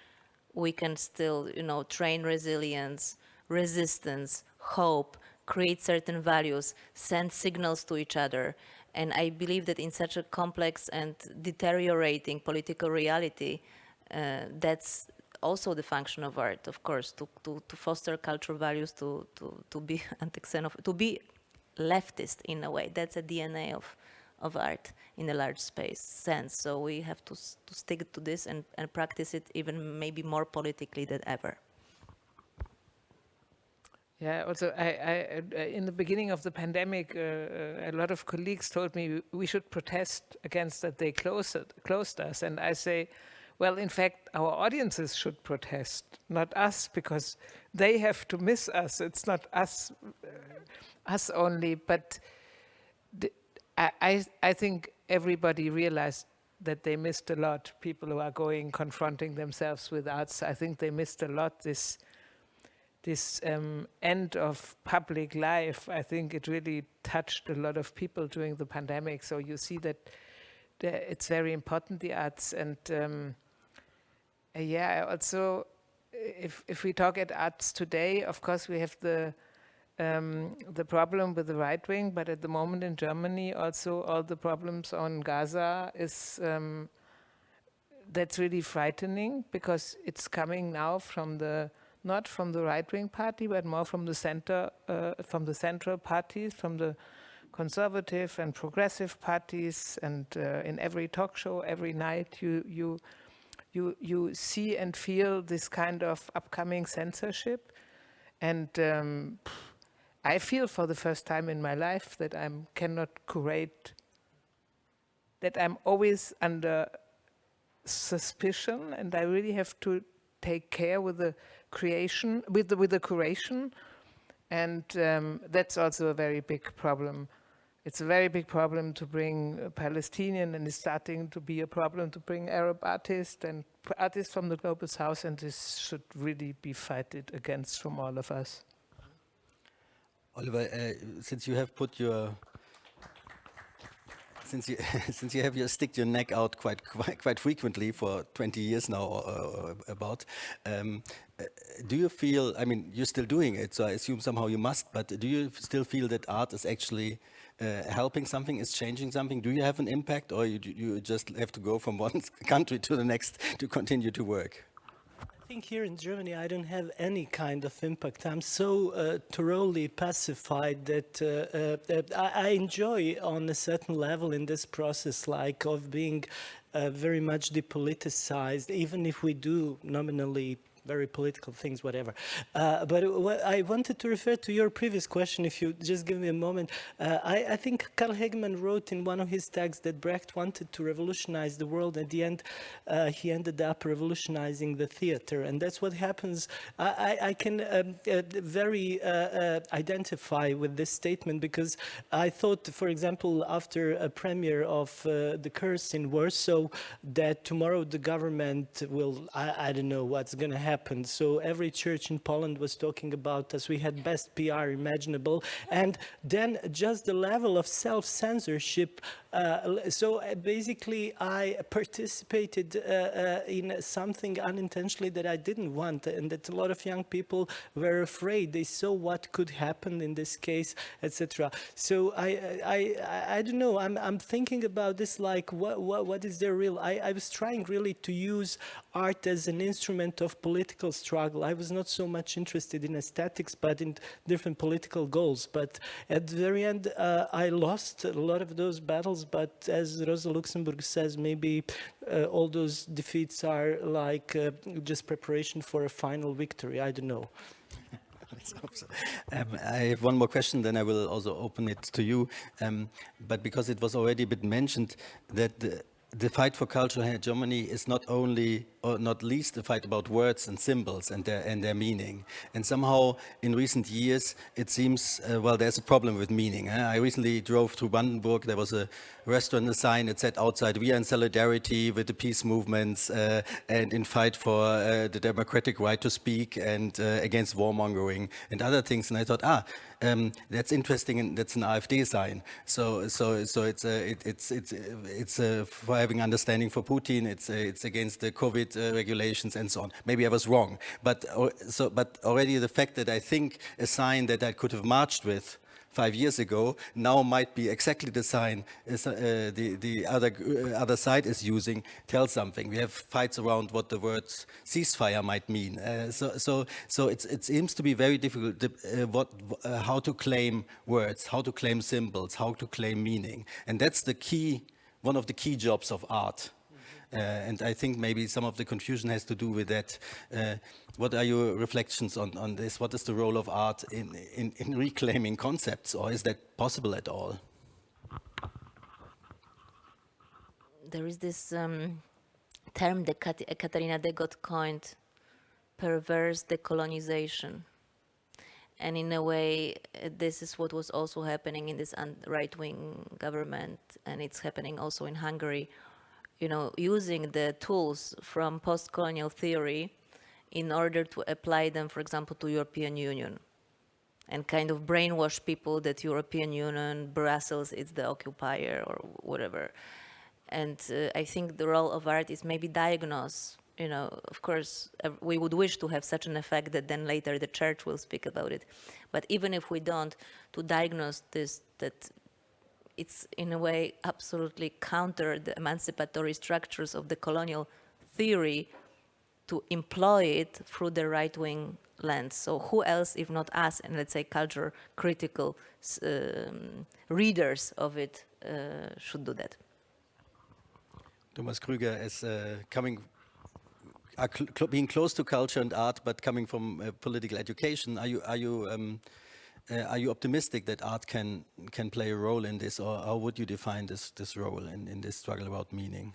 we can still, train resilience, resistance, hope, create certain values, send signals to each other. And I believe that in such a complex and deteriorating political reality, that's also the function of art, of course, to foster cultural values, to be anti-xenophobic, to be leftist in a way. That's a DNA of art in a large space sense. So we have to stick to this and practice it even maybe more politically than ever. Yeah, also I in the beginning of the pandemic, a lot of colleagues told me we should protest against that they closed us. And I say, well, in fact, our audiences should protest, not us, because they have to miss us. It's not us only, but I think everybody realized that they missed a lot. People who are confronting themselves with arts, I think they missed a lot this end of public life. I think it really touched a lot of people during the pandemic. So you see that it's very important, the arts. And also, if we talk at arts today, of course we have the problem with the right wing, but at the moment in Germany also all the problems on Gaza is that's really frightening, because it's coming now from not from the right-wing party, but more from the center, from the central parties, from the conservative and progressive parties. And in every talk show, every night, you see and feel this kind of upcoming censorship. And I feel for the first time in my life that I cannot curate that I'm always under suspicion, and I really have to take care with the creation, with the curation, and that's also a very big problem. It's a very big problem to bring Palestinian, and it's starting to be a problem to bring Arab artists and artists from the Global South, and this should really be fighted against from all of us. Oliver, since you have put your since you have stick your neck out quite frequently for 20 years now or about, do you feel? I mean, you're still doing it, so I assume somehow you must. But do you still feel that art is actually helping something, is changing something? Do you have an impact, or you just have to go from one country to the next to continue to work? I think here in Germany I don't have any kind of impact. I'm so thoroughly pacified that I enjoy on a certain level in this process, like of being very much depoliticized, even if we do nominally very political things, whatever. But I wanted to refer to your previous question, if you just give me a moment. I think Carl Hegemann wrote in one of his texts that Brecht wanted to revolutionize the world. At the end, he ended up revolutionizing the theater. And that's what happens. I can very identify with this statement, because I thought, for example, after a premiere of The Curse in Warsaw, that tomorrow the government will, I don't know what's going to happen. So every church in Poland was talking about us. We had best PR imaginable. And then just the level of self-censorship. So basically I participated in something unintentionally that I didn't want, and that a lot of young people were afraid. They saw what could happen in this case, etc. So I don't know. I'm thinking about this, like what is their real? I was trying really to use art as an instrument of political struggle. I was not so much interested in aesthetics, but in different political goals. But at the very end, I lost a lot of those battles. But as Rosa Luxemburg says, maybe all those defeats are like just preparation for a final victory. I don't know. Let's hope so. I have one more question, then I will also open it to you. But because it was already a bit mentioned that the fight for culture here in Germany is not only, or not least, a fight about words and symbols and their meaning. And somehow, in recent years, it seems, well, there's a problem with meaning. I recently drove through Brandenburg. There was a restaurant, a sign that said outside, "We are in solidarity with the peace movements and in fight for the democratic right to speak and against warmongering and other things." And I thought, that's interesting, and that's an AfD sign. So it's for having understanding for Putin. It's against the COVID regulations and so on. Maybe I was wrong, but already the fact that I think a sign that I could have marched with 5 years ago now might be exactly the sign the other side is using tells something. We have fights around what the word ceasefire might mean. So it seems to be very difficult how to claim words, how to claim symbols, how to claim meaning, and that's the key. One of the key jobs of art. And I think maybe some of the confusion has to do with that. What are your reflections on this? What is the role of art in reclaiming concepts, or is that possible at all? There is this term that Katarina Degot coined, perverse decolonization. And in a way, this is what was also happening in this right-wing government, and it's happening also in Hungary, you know, using the tools from post-colonial theory in order to apply them, for example, to European Union, and kind of brainwash people that European Union, Brussels, is the occupier or whatever. And I think the role of art is maybe diagnose. You know, of course, we would wish to have such an effect that then later the church will speak about it. But even if we don't, to diagnose this, that it's in a way absolutely counter the emancipatory structures of the colonial theory, to employ it through the right-wing lens. So who else, if not us, and let's say culture critical readers of it, should do that? Thomas Krüger is being close to culture and art, but coming from political education. Are you Are you optimistic that art can play a role in this, or how would you define this role in this struggle about meaning?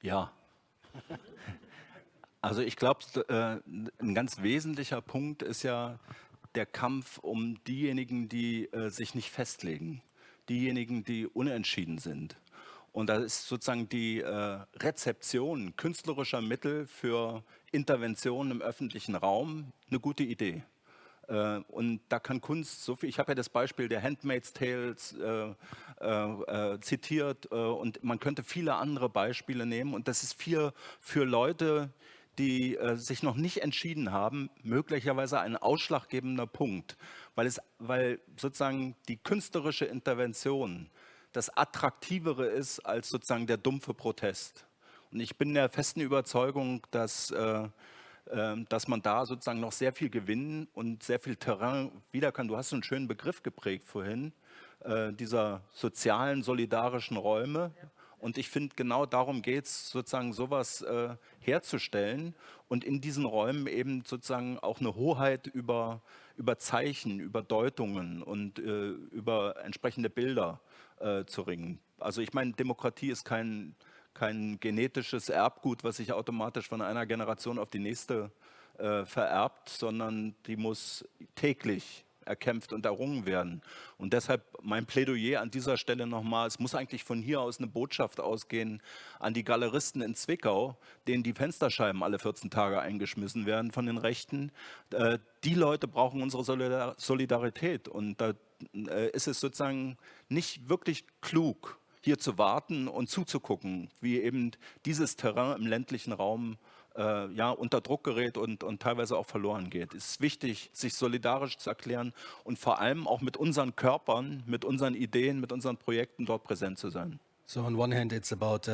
Ja. Also ich glaube, ein ganz wesentlicher Punkt ist ja der Kampf um diejenigen, die sich nicht festlegen, diejenigen, die unentschieden sind. Und da ist sozusagen die Rezeption künstlerischer Mittel für Interventionen im öffentlichen Raum eine gute Idee. Und da kann Kunst so viel, ich habe ja das Beispiel der Handmaid's Tales zitiert und man könnte viele andere Beispiele nehmen und das ist für Leute, die sich noch nicht entschieden haben, möglicherweise ein ausschlaggebender Punkt, weil sozusagen die künstlerische Intervention das Attraktivere ist als sozusagen der dumpfe Protest. Und ich bin der festen Überzeugung, dass man da sozusagen noch sehr viel gewinnen und sehr viel Terrain wieder kann. Du hast so einen schönen Begriff geprägt vorhin, dieser sozialen, solidarischen Räume. Und ich finde, genau darum geht es, sozusagen sowas herzustellen und in diesen Räumen eben sozusagen auch eine Hoheit über Zeichen, über Deutungen und über entsprechende Bilder zu ringen. Also ich meine, Demokratie ist kein genetisches Erbgut, was sich automatisch von einer Generation auf die nächste vererbt, sondern die muss täglich erkämpft und errungen werden. Und deshalb mein Plädoyer an dieser Stelle nochmal, es muss eigentlich von hier aus eine Botschaft ausgehen an die Galeristen in Zwickau, denen die Fensterscheiben alle 14 Tage eingeschmissen werden von den Rechten. Die Leute brauchen unsere Solidarität und da ist es sozusagen nicht wirklich klug, hier zu warten und zuzugucken, wie eben dieses Terrain im ländlichen Raum unter Druck gerät und teilweise auch verloren geht. Es ist wichtig, sich solidarisch zu erklären und vor allem auch mit unseren Körpern, mit unseren Ideen, mit unseren Projekten dort präsent zu sein. So on one hand, it's about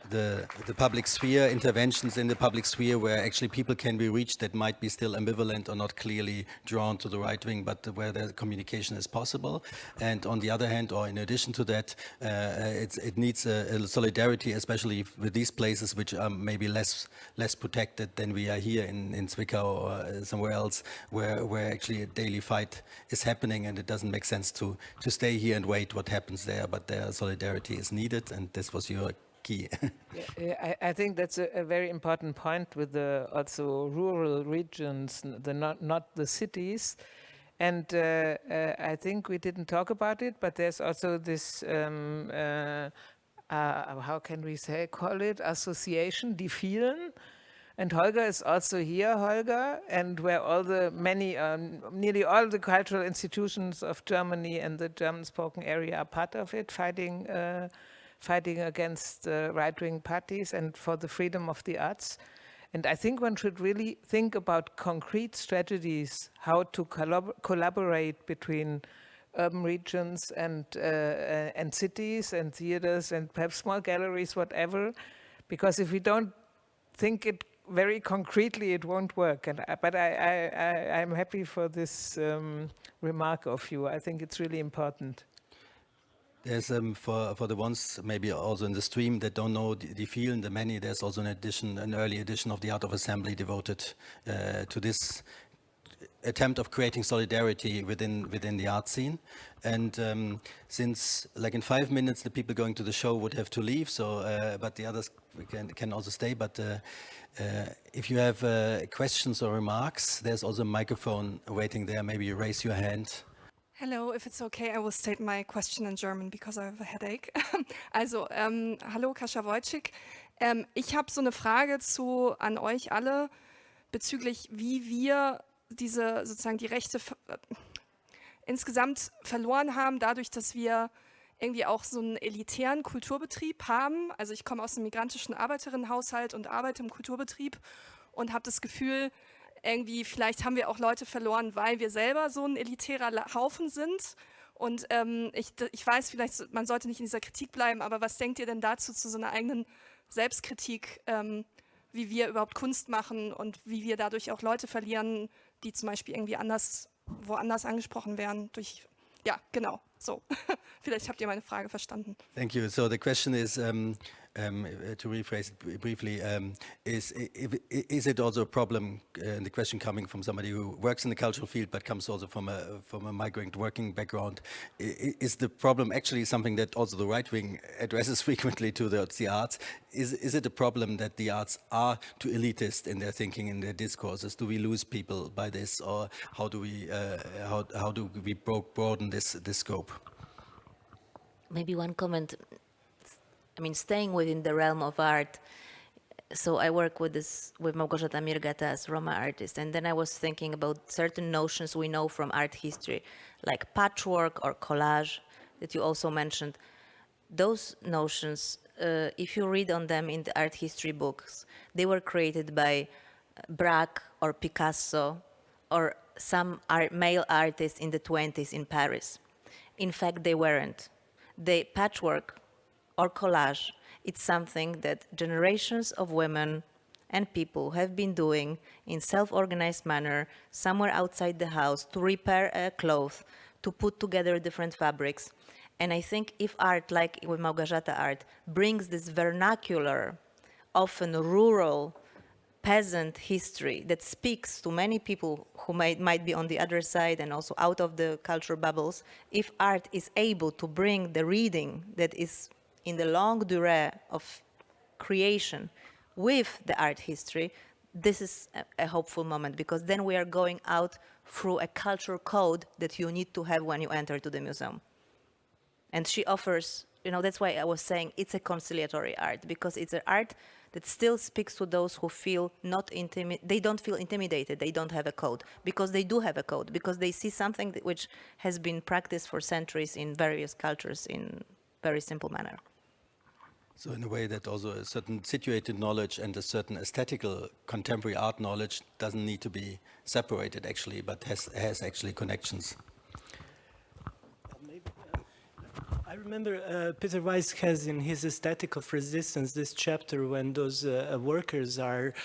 the public sphere, interventions in the public sphere where actually people can be reached that might be still ambivalent or not clearly drawn to the right wing, but where the communication is possible. And on the other hand, or in addition to that, it needs a solidarity, especially with these places which are maybe less protected than we are here in Zwickau or somewhere else, where actually a daily fight is happening, and it doesn't make sense to stay here and wait what happens there, but their solidarity is needed, and this was your key. I think that's a very important point with the also rural regions, not the cities. And I think we didn't talk about it, but there's also this, how can we call it, association, Die Vielen. And Holger is also here, Holger, and where nearly all the cultural institutions of Germany and the German-spoken area are part of it, fighting against right-wing parties and for the freedom of the arts. And I think one should really think about concrete strategies, how to collaborate between urban regions and cities and theaters and perhaps small galleries, whatever. Because if we don't think it very concretely, it won't work. But I'm happy for this remark of you. I think it's really important. There's for the ones maybe also in the stream that don't know the Vielen, the many, there's also an early edition of the Art of Assembly devoted to this attempt of creating solidarity within the art scene. And since like in 5 minutes the people going to the show would have to leave, so but the others can also stay. But if you have questions or remarks, there's also a microphone waiting there. Maybe you raise your hand. Hello, if it's okay, I will state my question in German because I have a headache. Also, hallo Kasia Wojcik. Ich habe so eine Frage an euch alle bezüglich, wie wir sozusagen die Rechte insgesamt verloren haben, dadurch, dass wir irgendwie auch so einen elitären Kulturbetrieb haben. Also ich komme aus einem migrantischen Arbeiterinnenhaushalt und arbeite im Kulturbetrieb und habe das Gefühl, irgendwie, vielleicht haben wir auch Leute verloren, weil wir selber so ein elitärer Haufen sind. Und ich weiß, vielleicht, man sollte nicht in dieser Kritik bleiben, aber was denkt ihr denn dazu, zu so einer eigenen Selbstkritik, wie wir überhaupt Kunst machen und wie wir dadurch auch Leute verlieren, die zum Beispiel irgendwie woanders angesprochen werden durch, ja, genau, so. Vielleicht habt ihr meine Frage verstanden. Thank you. So the question is, to rephrase it briefly, is it also a problem, and the question coming from somebody who works in the cultural field but comes also from a migrant working background, is the problem actually something that also the right wing addresses frequently to the arts? Is it a problem that the arts are too elitist in their thinking, in their discourses? Do we lose people by this, or how do we broaden this scope? Maybe one comment. I mean, staying within the realm of art. So I work with Małgorzata Mirgata as Roma artist, and then I was thinking about certain notions we know from art history, like patchwork or collage that you also mentioned. Those notions, if you read on them in the art history books, they were created by Braque or Picasso or some male artists in the 20s in Paris. In fact, they weren't. The patchwork or collage, it's something that generations of women and people have been doing in self-organized manner somewhere outside the house to repair a cloth, to put together different fabrics. And I think if art, like with Małgorzata art, brings this vernacular, often rural, peasant history that speaks to many people who might be on the other side and also out of the cultural bubbles, if art is able to bring the reading that is in the longue durée of creation with the art history, this is a hopeful moment, because then we are going out through a cultural code that you need to have when you enter to the museum. And she offers, that's why I was saying it's a conciliatory art, because it's an art that still speaks to those who feel they don't feel intimidated, they don't have a code, because they do have a code, because they see something which has been practiced for centuries in various cultures in very simple manner. So in a way that also a certain situated knowledge and a certain aesthetical contemporary art knowledge doesn't need to be separated actually, but has actually connections. I remember Peter Weiss has in his Aesthetic of Resistance this chapter when those workers are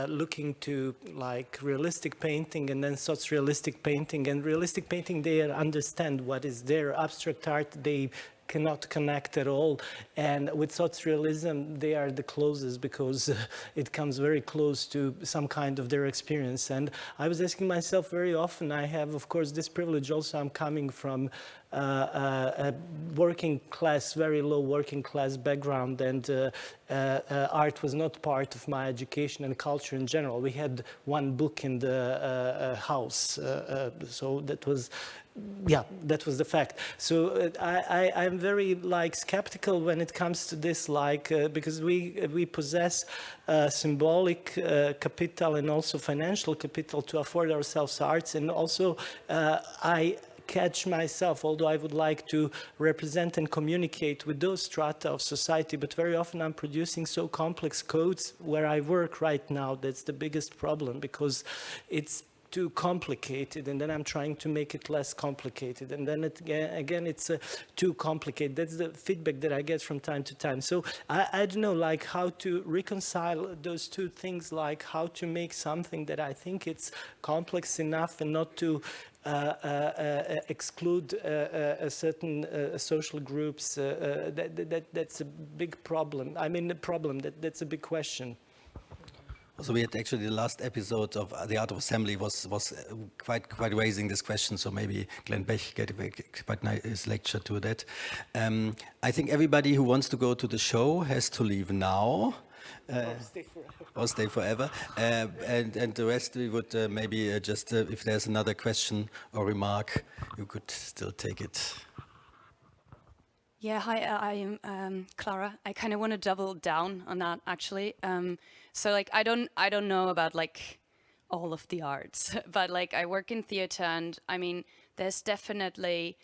looking to like realistic painting and then surrealistic painting. And realistic painting, they understand what is there. Abstract art, they cannot connect at all. And with surrealism, they are the closest, because it comes very close to some kind of their experience. And I was asking myself very often, I have, of course, this privilege also. I'm coming from a working class, very low working class background, and art was not part of my education and culture in general. We had one book in the house, so that was, that was the fact. So I'm very skeptical when it comes to this, because we possess symbolic capital and also financial capital to afford ourselves arts, and also I catch myself, although I would like to represent and communicate with those strata of society, but very often I'm producing so complex codes where I work right now. That's the biggest problem, because it's too complicated, and then I'm trying to make it less complicated, and then again it's too complicated. That's the feedback that I get from time to time. So I don't know how to reconcile those two things, how to make something that I think it's complex enough and not to exclude certain social groups. That's a big problem. I mean, that's a big question. So we had actually the last episode of The Art of Assembly was quite raising this question. So maybe Glenn Beck gave a quite nice lecture to that. I think everybody who wants to go to the show has to leave now. Or stay forever. And the rest we would maybe just, if there's another question or remark, you could still take it. Yeah, hi, I am Clara. I kind of want to double down on that, actually. So I don't know about all of the arts, but I work in theater, and I mean, there's definitely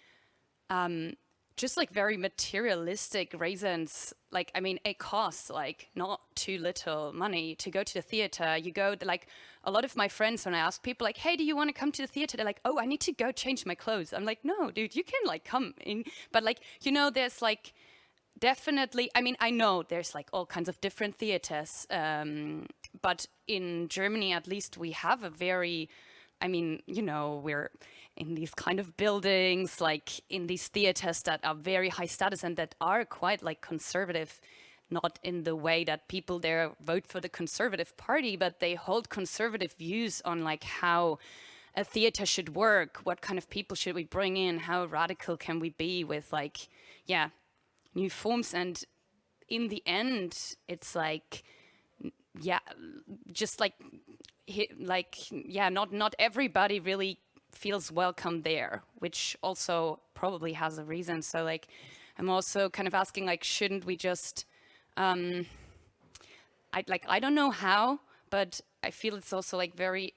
just very materialistic reasons. I mean, it costs not too little money to go to the theater. You go, a lot of my friends, when I ask people hey, do you want to come to the theater? They're like, oh, I need to go change my clothes. I'm like, no, dude, you can come in. But there's definitely, I mean, I know there's all kinds of different theaters. But in Germany, at least, we have a very, I mean, we're in these kind of buildings, in these theaters that are very high status and that are quite conservative not in the way that people there vote for the Conservative Party, but they hold conservative views on like how a theater should work, what kind of people should we bring in, how radical can we be with like, yeah, new forms. And in the end, it's like, yeah, just like yeah, not everybody really feels welcome there, which also probably has a reason. So like, I'm also kind of asking like, shouldn't we just, I don't know how, but I feel it's also like very,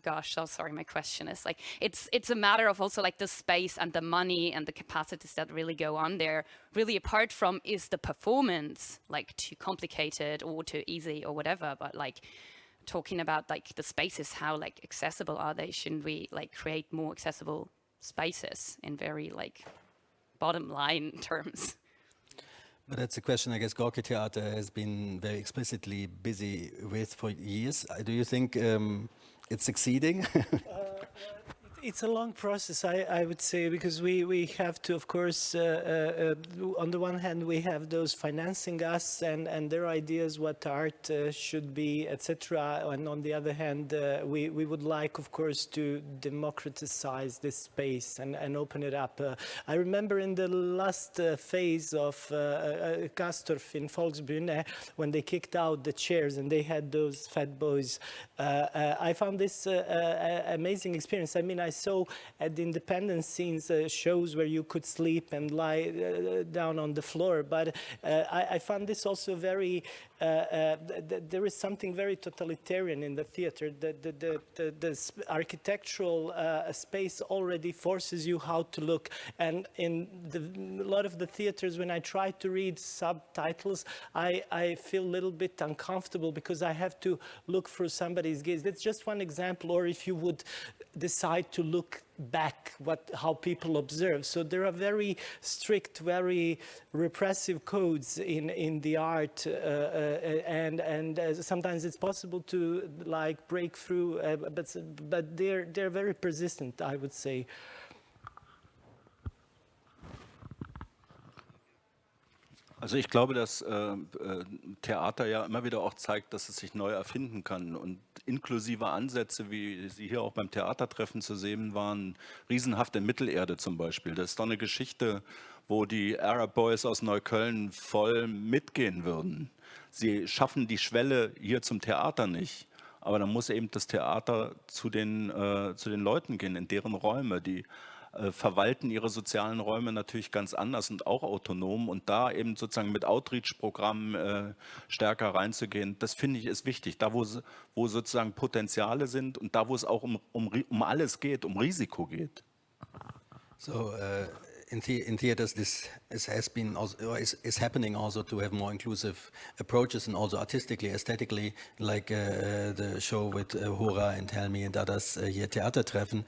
gosh, so sorry, my question is like, it's a matter of also like the space and the money and the capacities that really go on there. Really apart from, is the performance like too complicated or too easy or whatever, but like talking about like the spaces, how like accessible are they? Shouldn't we like create more accessible spaces in very like bottom line terms? But that's a question I guess Gorki Theater has been very explicitly busy with for years. Do you think it's succeeding? It's a long process, I would say, because we have to, of course, on the one hand, we have those financing us and their ideas what art should be, etc. And on the other hand, we would like, of course, to democratize this space and open it up. I remember in the last phase of Kastorf in Volksbühne, when they kicked out the chairs and they had those fat boys, I found this amazing experience. I mean, I saw at the independent scenes shows where you could sleep and lie down on the floor, but I found this also very, there is something very totalitarian in the theater. The architectural space already forces you how to look, and in a lot of the theaters, when I try to read subtitles, I feel a little bit uncomfortable because I have to look through somebody's gaze. That's just one example, or if you would decide to look back how people observe. So there are very strict, very repressive codes in the art, and sometimes it's possible to like break through, but they're very persistent, I would say. Also ich glaube, dass Theater ja immer wieder auch zeigt, dass es sich neu erfinden kann, und inklusive Ansätze, wie sie hier auch beim Theatertreffen zu sehen waren, riesenhaft in Mittelerde zum Beispiel. Das ist doch eine Geschichte, wo die Arab Boys aus Neukölln voll mitgehen würden. Sie schaffen die Schwelle hier zum Theater nicht, aber dann muss eben das Theater zu den Leuten gehen, in deren Räume, die verwalten ihre sozialen Räume natürlich ganz anders und auch autonom, und da eben sozusagen mit Outreach-Programmen stärker reinzugehen, das finde ich ist wichtig. Da wo sozusagen Potenziale sind und da wo es auch um alles geht, um Risiko geht. So in theaters, this has been also, is happening also to have more inclusive approaches, and also artistically, aesthetically, like the show with Hora and Helmi and others here, Theatertreffen,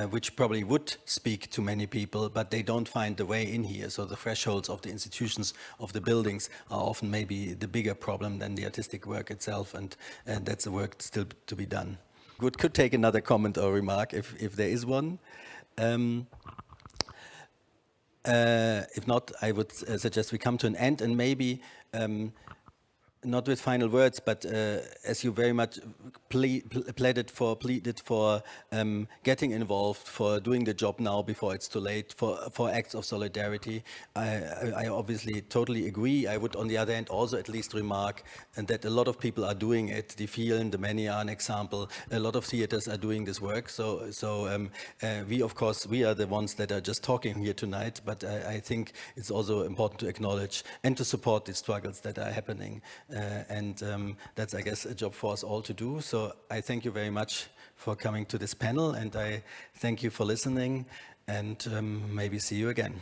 which probably would speak to many people, but they don't find the way in here. So the thresholds of the institutions, of the buildings, are often maybe the bigger problem than the artistic work itself, and that's the work still to be done. Could take another comment or remark if there is one. If not, I would suggest we come to an end, and maybe not with final words, but as you very much pleaded for getting involved, for doing the job now before it's too late, for acts of solidarity, I obviously totally agree. I would, on the other hand, also at least remark that a lot of people are doing it. The Vielen, the Many are an example. A lot of theaters are doing this work. So we, of course, we are the ones that are just talking here tonight, but I think it's also important to acknowledge and to support the struggles that are happening. And that's, I guess, a job for us all to do. So I thank you very much for coming to this panel, and I thank you for listening, and maybe see you again.